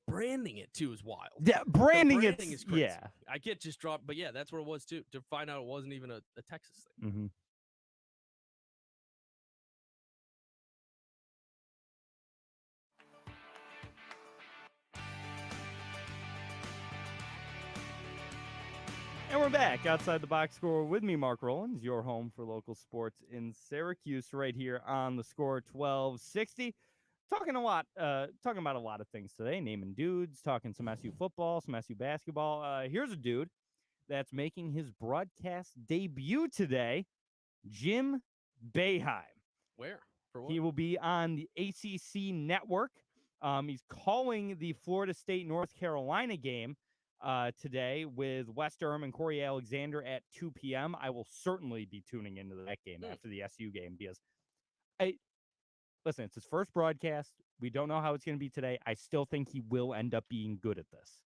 Branding it, too, is wild. Yeah, branding is crazy. Yeah. I get just dropped, but yeah, that's what it was, too, to find out it wasn't even a Texas thing. And we're back outside the box score with me, Mark Rowlands, your home for local sports in Syracuse, right here on the Score 1260. Talking about a lot of things today, naming dudes, talking some SU football, some SU basketball. Here's a dude that's making his broadcast debut today, Jim Boeheim. Where? For what? He will be on the ACC network. He's calling the Florida State North Carolina game today with Wes Durham and Corey Alexander at 2 p.m. I will certainly be tuning into that game after the SU game because listen, it's his first broadcast. We don't know how it's going to be today. I still think he will end up being good at this.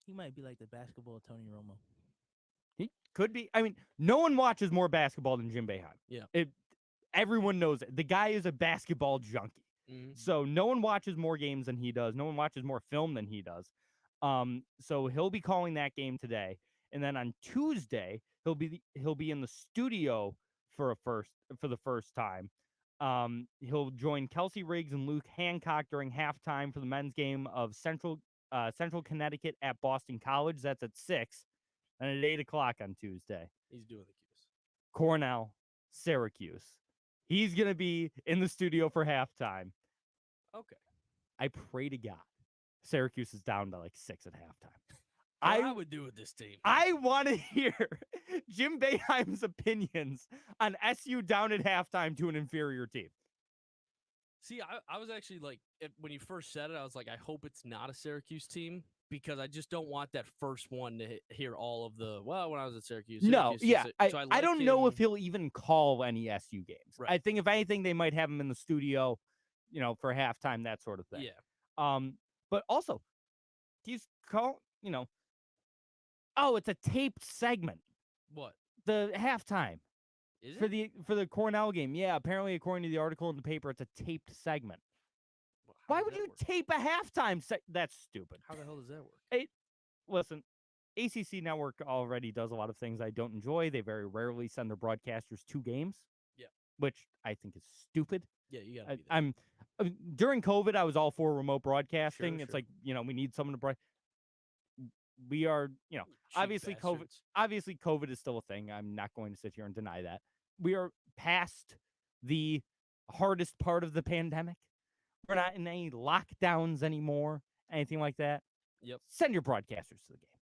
He might be like the basketball Tony Romo. He could be. I mean, no one watches more basketball than Jim Boeheim. Yeah. Everyone knows it. The guy is a basketball junkie. So no one watches more games than he does. No one watches more film than he does. So he'll be calling that game today. And then on Tuesday, he'll be in the studio for the first time. He'll join Kelsey Riggs and Luke Hancock during halftime for the men's game of Central Connecticut at Boston College. That's at 6, and at 8 o'clock on Tuesday. He's doing the cues. Cornell, Syracuse. He's gonna be in the studio for halftime. Okay. I pray to God Syracuse is down to like 6 at halftime. I would do with this team. I want to hear Jim Boeheim's opinions on SU down at halftime to an inferior team. See, I was actually like, when you first said it, I was like, I hope it's not a Syracuse team because I just don't want that first one to hear all of the, when I was at Syracuse. No, yeah. So I don't know if he'll even call any SU games. Right. I think if anything, they might have him in the studio, for halftime, that sort of thing. Yeah. But also, he's it's a taped segment. What? The halftime. Is it? For the Cornell game. Yeah, apparently according to the article in the paper, it's a taped segment. Why would you tape a halftime That's stupid. How the hell does that work? Listen, ACC Network already does a lot of things I don't enjoy. They very rarely send their broadcasters 2 games. Yeah. Which I think is stupid. Yeah, you gotta be there. During COVID, I was all for remote broadcasting. Sure, it's like, we need someone to we are, obviously COVID is still a thing. I'm not going to sit here and deny that. We are past the hardest part of the pandemic. We're not in any lockdowns anymore, anything like that. Yep. Send your broadcasters to the game.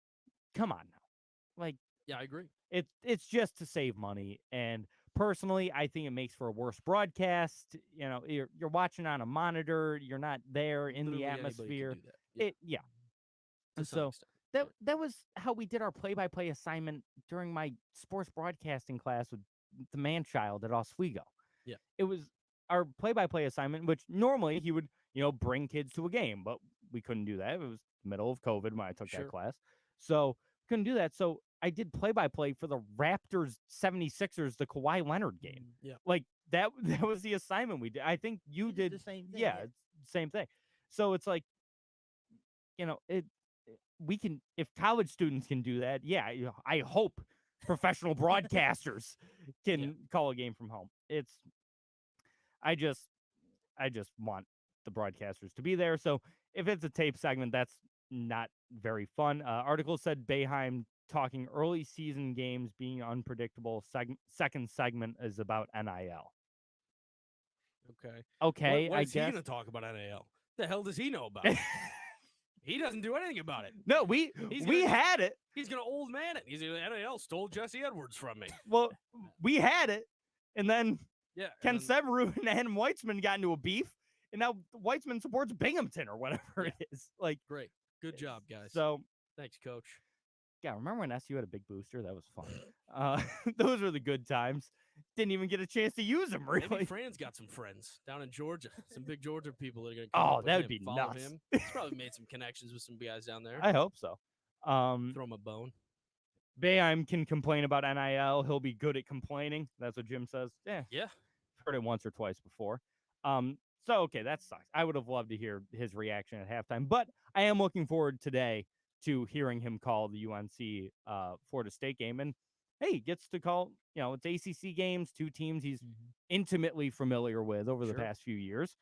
Come on now. Yeah, I agree. It's just to save money. And personally, I think it makes for a worse broadcast. You're watching on a monitor. You're not there in Literally the anybody can atmosphere. do that. Yeah. some So extent. that was how we did our play-by-play assignment during my sports broadcasting class with the man-child at Oswego. Yeah. It was our play-by-play assignment, which normally he would, bring kids to a game, but we couldn't do that. It was the middle of COVID when I took that Sure. class. So couldn't do that. So I did play-by-play for the Raptors 76ers, the Kawhi Leonard game. Yeah. Like that was the assignment we did. I think you did the same thing. yeah, it's the same thing. So it's like, we can, if college students can do that, I hope professional broadcasters can call a game from home. I just want the broadcasters to be there. So if it's a tape segment, that's not very fun. Article said Boeheim talking early season games being unpredictable. Second segment is about NIL. Okay, What I is he guess. going to talk about NIL? The hell does he know about it? He doesn't do anything about it. No, we had it. He's going to old man it. He's going to NIL stole Jesse Edwards from me. Well, we had it, and then Yeah. Ken Severu and Adam Weitzman got into a beef, and now Weitzman supports Binghamton or whatever it is. Like, Great. Good job, guys. So, thanks, coach. yeah, remember when SU had a big booster? That was fun. Those were the good times. Didn't even get a chance to use them, really. Maybe Fran's got some friends down in Georgia. Some big Georgia people that are going to come up with that would him, be follow nuts. him. He's probably made some connections with some guys down there. I hope so. Throw him a bone. Boeheim can complain about NIL. He'll be good at complaining. That's what Jim says. Yeah. Heard it once or twice before. So, okay, that sucks. I would have loved to hear his reaction at halftime, but I am looking forward today to hearing him call the UNC Florida State game. And, hey, he gets to call, it's ACC games, two teams he's intimately familiar with over the past few years.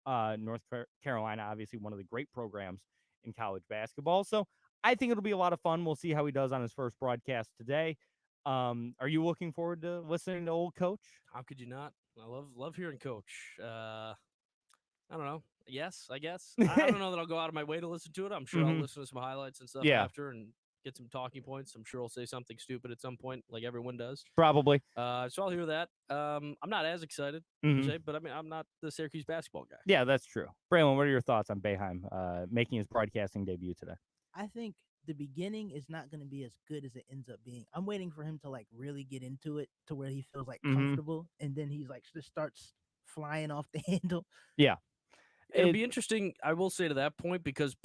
North Carolina, obviously one of the great programs in college basketball. So I think it'll be a lot of fun. We'll see how he does on his first broadcast today. Are you looking forward to listening to old Coach? How could you not? I love hearing Coach. I don't know. Yes, I guess. I don't know that I'll go out of my way to listen to it. I'm sure I'll listen to some highlights and stuff after and get some talking points. I'm sure I'll say something stupid at some point, like everyone does. Probably. So I'll hear that. I'm not as excited, per se, but I mean, I'm not the Syracuse basketball guy. Yeah, that's true. Braylon, what are your thoughts on Boeheim making his broadcasting debut today? I think the beginning is not going to be as good as it ends up being. I'm waiting for him to like really get into it to where he feels like comfortable, and then he's like just starts flying off the handle. Yeah. It'll be interesting, I will say to that point, because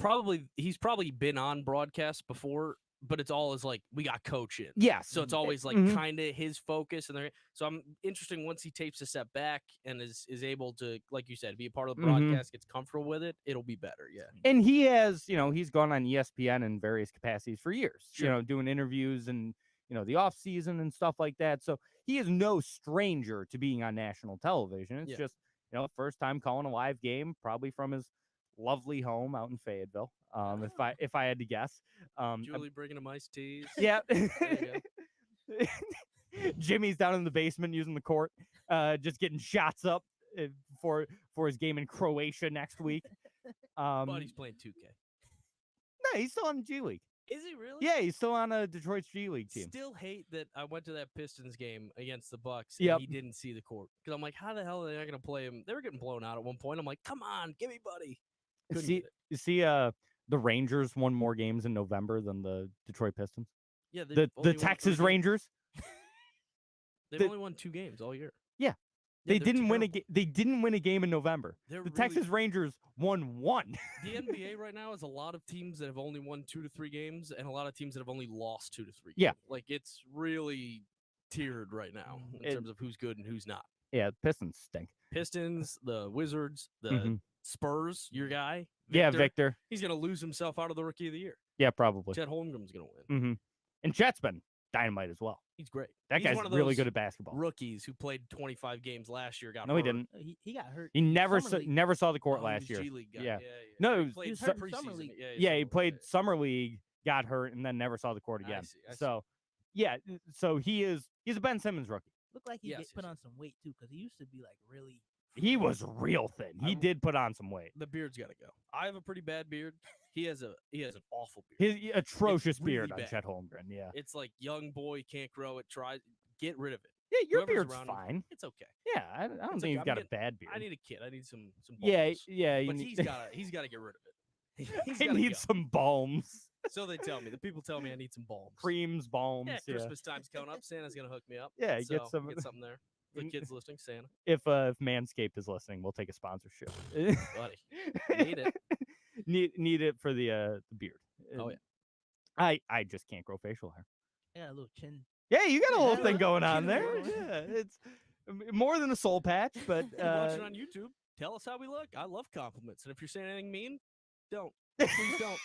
he's probably been on broadcast before, but it's all like we got Coach in. Yes. So it's always like kind of his focus. So I'm interested once he takes a step back and is able to, like you said, be a part of the broadcast, gets comfortable with it, it'll be better. Yeah. And he has, he's gone on ESPN in various capacities for years, doing interviews and, the off season and stuff like that. So he is no stranger to being on national television. It's just, first time calling a live game, probably from his lovely home out in Fayetteville. If I had to guess, Julie bringing him iced teas. Yeah. Jimmy's down in the basement using the court, just getting shots up for his game in Croatia next week. But he's playing 2K. No, he's still on the G League. Is he really? Yeah, he's still on a Detroit's G League team. Still hate that I went to that Pistons game against the Bucks and he didn't see the court. Because I'm like, how the hell are they not going to play him? They were getting blown out at one point. I'm like, come on, give me buddy. You see, the Rangers won more games in November than the Detroit Pistons. Yeah, the Texas Rangers. They've only won 2 games all year. Yeah. They didn't win a game. They didn't win a game in November. Texas Rangers won 1. The NBA right now is a lot of teams that have only won 2 to 3 games, and a lot of teams that have only lost 2 to 3 games. Yeah, like it's really tiered right now in terms of who's good and who's not. Yeah, Pistons stink. Pistons, the Wizards, the Spurs. Your guy, Victor, yeah, Victor. He's gonna lose himself out of the Rookie of the Year. Yeah, probably. Chet Holmgren's gonna win. And Chet's been dynamite as well. He's great. That guy's really good at basketball. Rookies who played 25 games last year got hurt. No, he didn't. He got hurt. He never saw the court last year. G-League guy. Yeah. Yeah. No, he played Summer League. Yeah, he played Summer League, got hurt, and then never saw the court again. I see. So, yeah, so he's a Ben Simmons rookie. Looked like he put on some weight too, because he used to be like really. He was real thin. He did put on some weight. The beard's got to go. I have a pretty bad beard. He has an awful beard. His atrocious really beard on bad. Chet Holmgren. Yeah, it's like young boy can't grow it. Get rid of it. Yeah, your Whoever's beard's around fine. Him, it's okay. Yeah, I don't think he's got a bad beard. I need a kid. I need some balms. Yeah. But he's got to get rid of it. I need some balms. So they tell me. The people tell me I need some balms. Creams, balms. Yeah, Christmas time's coming up. Santa's gonna hook me up. Yeah, so get some. Get something there. The kids listening, Santa. If Manscaped is listening, we'll take a sponsorship. Buddy, need it. Need it for the beard. Oh yeah. I just can't grow facial hair. I got a little chin. Yeah, you got a little Yeah, thing going on chin there. going. Yeah, it's more than a soul patch, but Watching on YouTube, tell us how we look. I love compliments, and if you're saying anything mean, don't. Please don't.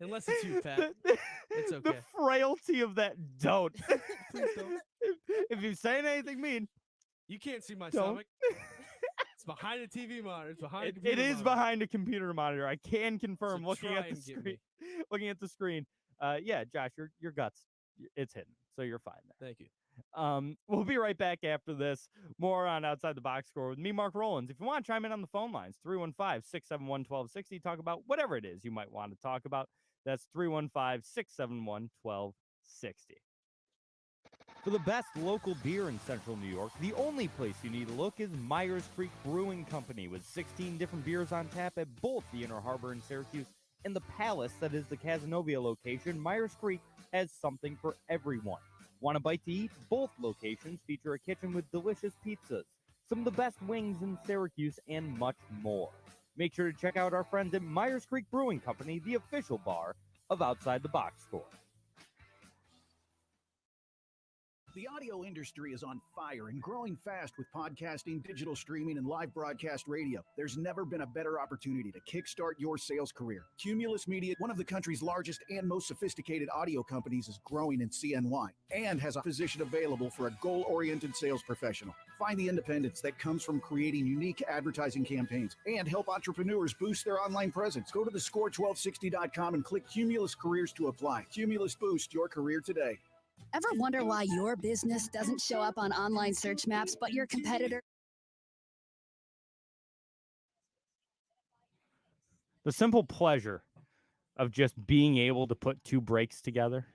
Unless it's you, Pat. It's okay. The frailty of that don't. Please don't. If you're saying anything mean, You can't see my Don't. stomach. It's behind a TV monitor. It's behind. a it computer is monitor. behind a computer monitor. I can confirm So looking try at the and get screen. me. Looking at the screen. Yeah, Josh, your guts, it's hidden, so you're fine there. Thank you. We'll be right back after this. More on Outside the Box Score with me, Mark Rowlands. If you want to chime in on the phone lines, 315-671-1260. Talk about whatever it is you might want to talk about. That's 315-671-1260. For the best local beer in Central New York, the only place you need to look is Myers Creek Brewing Company, with 16 different beers on tap at both the Inner Harbor in Syracuse and the Palace that is the Cazenovia location. Myers Creek has something for everyone. Want a bite to eat? Both locations feature a kitchen with delicious pizzas, some of the best wings in Syracuse, and much more. Make sure to check out our friends at Myers Creek Brewing Company, the official bar of Outside the Box Score. The audio industry is on fire and growing fast with podcasting, digital streaming, and live broadcast radio. There's never been a better opportunity to kickstart your sales career. Cumulus Media, one of the country's largest and most sophisticated audio companies, is growing in CNY and has a position available for a goal-oriented sales professional. Find the independence that comes from creating unique advertising campaigns and help entrepreneurs boost their online presence. Go to thescore1260.com and click Cumulus Careers to apply. Cumulus, boost your career today. Ever wonder why your business doesn't show up on online search maps, but your competitor? The simple pleasure of just being able to put two breaks together.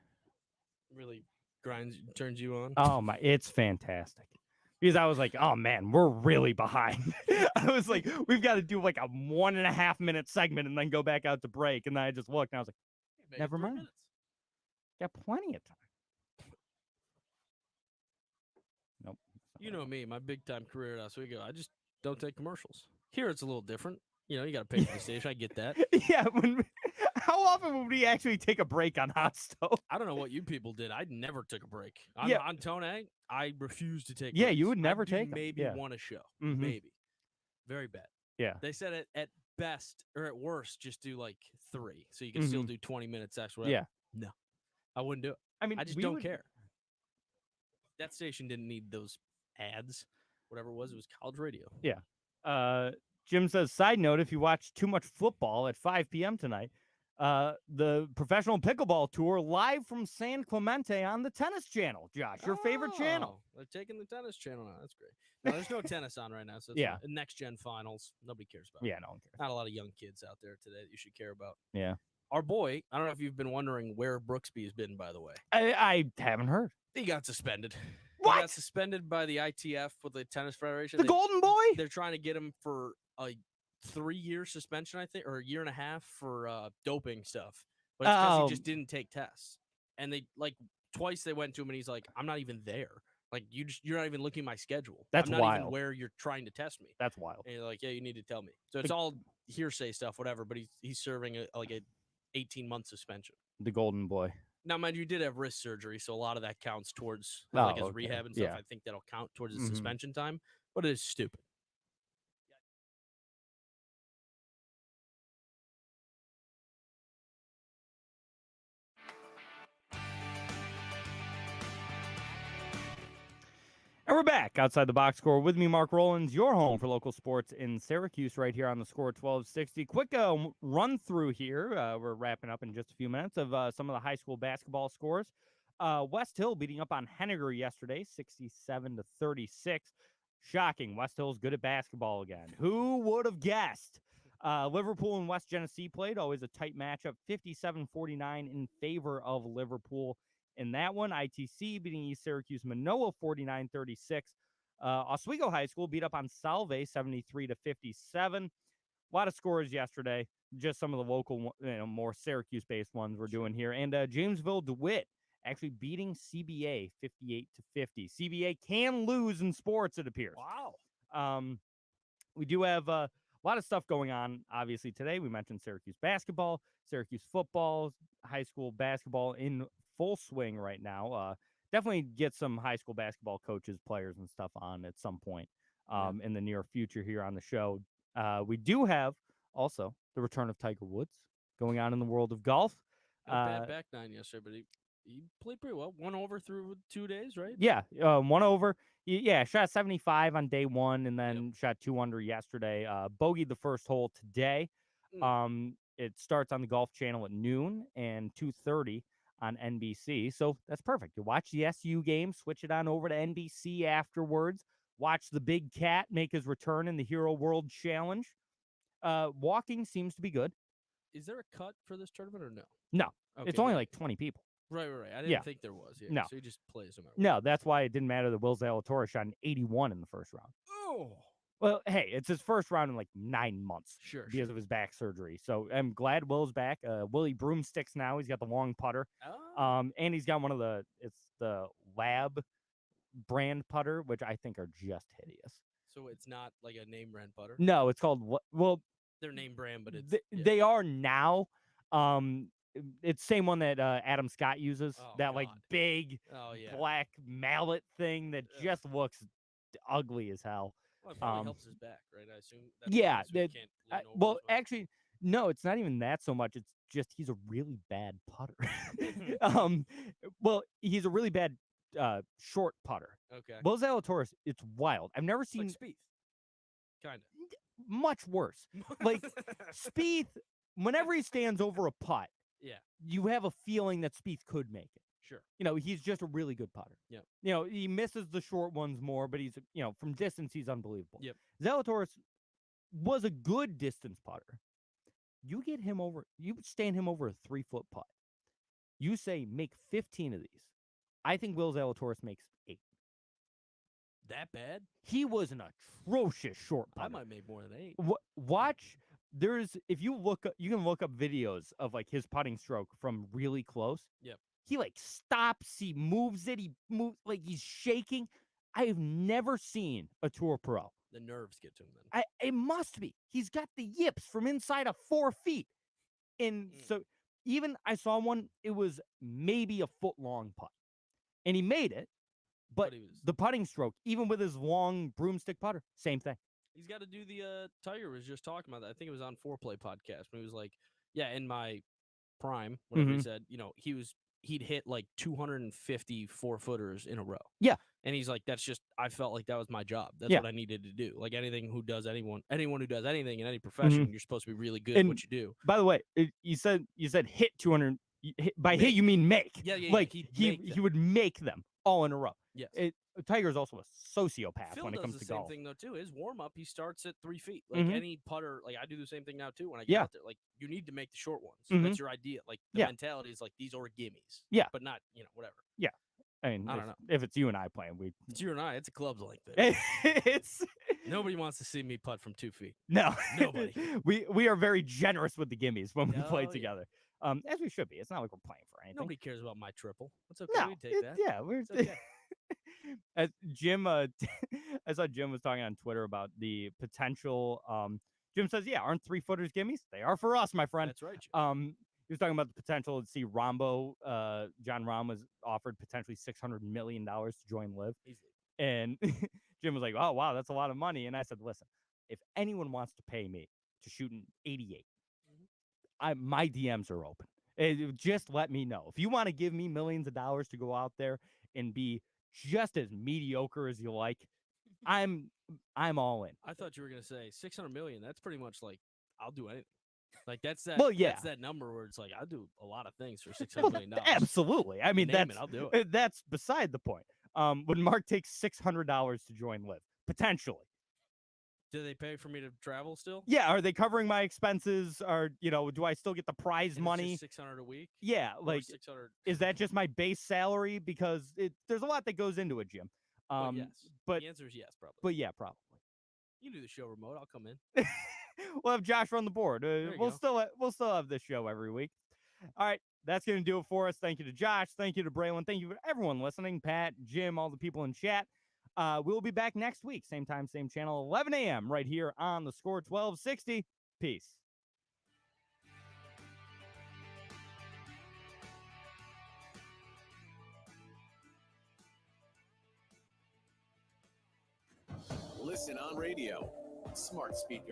Really turns you on. Oh my, it's fantastic. Because I was like, oh man, we're really behind. I was like, we've got to do like a 1.5 minute segment and then go back out to break. And then I just looked and I was like, Maybe never 3 mind. minutes. got plenty of time. Nope. You know me, my big time career at Oswego. I just don't take commercials. Here it's a little different. You know, you got to pay for the station. I get that. Yeah. How often would we actually take a break on Hot Stove? I don't know what you people did. I never took a break. Yeah. On Tone, I refuse to take Yeah, breaks. you would I never do take 'em. maybe Yeah. one a show. Mhm. Maybe. Very bad. Yeah. They said it at best or at worst, just do like 3. So you can still do 20 minutes extra. Yeah. No, I wouldn't do it. I mean, I just we don't would- care. That station didn't need those ads. Whatever it was college radio. Jim says, side note, if you watch too much football at 5 p.m. tonight, the professional pickleball tour live from San Clemente on the Tennis Channel. Josh, your favorite channel. Oh, they're taking the tennis channel now. That's great. No, there's no tennis on right now. So it's Yeah. next gen finals. Nobody cares about. Yeah, no one cares. Not a lot of young kids out there today that you should care about. Yeah. Our boy, I don't know if you've been wondering where Brooksby has been, by the way. I haven't heard. He got suspended. What? He got suspended by the ITF with the Tennis Federation. The Golden Boy? They're trying to get him for a 3-year suspension, I think, or a 1.5 years for doping stuff. But it's because he just didn't take tests. And they twice they went to him and he's like, I'm not even there. Like you're not even looking at my schedule. That's I'm not even wild. where you're trying to test me. That's wild. And you're like, yeah, you need to tell me. So it's all hearsay stuff, whatever. But he's serving a 18-month suspension. The Golden Boy. Now, mind you, he did have wrist surgery, so a lot of that counts towards his okay. rehab and stuff. Yeah. I think that'll count towards his Mhm. suspension time, but it is stupid. And we're back outside the box score with me, Mark Rowlands, your home for local sports in Syracuse, right here on the Score 1260. Quick run through here. We're wrapping up in just a few minutes of some of the high school basketball scores. West Hill beating up on Henniger yesterday, 67-36. Shocking. West Hill's good at basketball again. Who would have guessed? Liverpool and West Genesee played. Always a tight matchup, 57-49 in favor of Liverpool. In that one, ITC beating East Syracuse Manoa 49-36. Oswego High School beat up on Salve 73-57. A lot of scores yesterday. Just some of the local, more Syracuse-based ones we're doing here. And Jamesville DeWitt actually beating CBA 58-50. CBA can lose in sports, it appears. Wow. We do have a lot of stuff going on, obviously, today. We mentioned Syracuse basketball, Syracuse football, high school basketball in full swing right now. Definitely get some high school basketball coaches, players, and stuff on at some point in the near future here on the show. We do have also the return of Tiger Woods going on in the world of golf. No bad back nine yesterday, but he played pretty well. 1 over through 2 days, right? Yeah, 1 over. Yeah, shot 75 on day 1 and then shot 2 under yesterday. Bogeyed the first hole today. It starts on the Golf Channel at noon and 2:30 on NBC. So that's perfect. You watch the SU game, switch it on over to NBC afterwards. Watch the Big Cat make his return in the Hero World Challenge. Walking seems to be good. Is there a cut for this tournament or no? No, Okay, it's only like 20 people. Right. I didn't think there was. Yeah. No. So he just plays no matter what. No, that's why it didn't matter that Will Zalatoris shot an 81 in the first round. Oh. Well, hey, it's his first round in like 9 months because of his back surgery. So I'm glad Will's back. Willie Broomsticks now. He's got the long putter. Oh. And he's got it's the Lab brand putter, which I think are just hideous. So it's not like a name brand putter? No, it's called, well, they're name brand, but it's they are now. It's same one that Adam Scott uses, like big black mallet thing that just looks ugly as hell. Well, it probably helps his back, right? I assume. Well, actually, no, it's not even that so much. It's just he's a really bad putter. Well, he's a really bad short putter. Okay. Will Zalatoris, it's wild. I've never seen Spieth. Kind of. Much worse. Like Spieth, whenever he stands over a putt, you have a feeling that Spieth could make it. Sure. He's just a really good putter. Yeah. He misses the short ones more, but he's, from distance, he's unbelievable. Yep. Zalatoris was a good distance putter. You stand him over a 3-foot putt. You say, make 15 of these. I think Will Zalatoris makes 8. That bad? He was an atrocious short putter. I might make more than 8. Watch. If you can look up videos of like his putting stroke from really close. Yep. He like stops, he moves it, he moves like he's shaking. I have never seen a tour pro. The nerves get to him then. It must be. He's got the yips from inside of 4 feet. And so even I saw one, it was maybe a foot long putt. And he made it, but the putting stroke, even with his long broomstick putter, same thing. He's got to do the Tiger was just talking about that. I think it was on Foreplay podcast when he was like, in my prime, whatever he said, he'd hit like 250 4-footers in a row. Yeah. And he's like, I felt like that was my job. That's what I needed to do. Like anyone who does anything in any profession, you're supposed to be really good at what you do. By the way, you said hit 200. By hit, you mean make. Yeah. Like he would make them all in a row. Yes. Tiger's also a sociopath when it comes to golf. Phil does the same thing though too. His warm up, he starts at 3 feet. Like any putter, like I do the same thing now too. When I get out there, like you need to make the short ones. That's your idea. Like the mentality is like these are gimmies. Yeah, but not whatever. Yeah, I mean, I don't know if it's you and I playing. It's you and I. It's a club's like that. It's nobody wants to see me putt from 2 feet. No, nobody. We are very generous with the gimmies when we play together. As we should be. It's not like we're playing for anything. Nobody cares about my triple. It's okay. No, we take that. Yeah, we're okay. As Jim, I saw Jim was talking on Twitter about the potential. Jim says, "Yeah, aren't 3-footers gimmies? They are for us, my friend." That's right. Jim. He was talking about the potential to see Rombo. John Rahm was offered potentially $600 million to join Live, and Jim was like, "Oh wow, that's a lot of money." And I said, "Listen, if anyone wants to pay me to shoot an 88, my DMs are open. Just let me know if you want to give me millions of dollars to go out there and be just as mediocre as you like. I'm all in." I thought you were gonna say 600 million. That's pretty much like I'll do anything. Like that's that. That's that number where it's like I'll do a lot of things for $600 million. Absolutely. I mean, I'll do it. That's beside the point. Would Mark take $600 to join Live potentially? Do they pay for me to travel still? Yeah. Are they covering my expenses? Or do I still get the prize money? $600 a week. Yeah, like 600. Is that just my base salary? Because there's a lot that goes into it, Jim. Yes. But the answer is yes, probably. But yeah, probably. You can do the show remote. I'll come in. we'll have Josh run the board. you We'll go. still have this show every week. All right, that's gonna do it for us. Thank you to Josh. Thank you to Braylon. Thank you for everyone listening. Pat, Jim, all the people in chat. We'll be back next week, same time, same channel, 11 a.m. right here on the Score 1260. Peace. Listen on radio, smart speaker.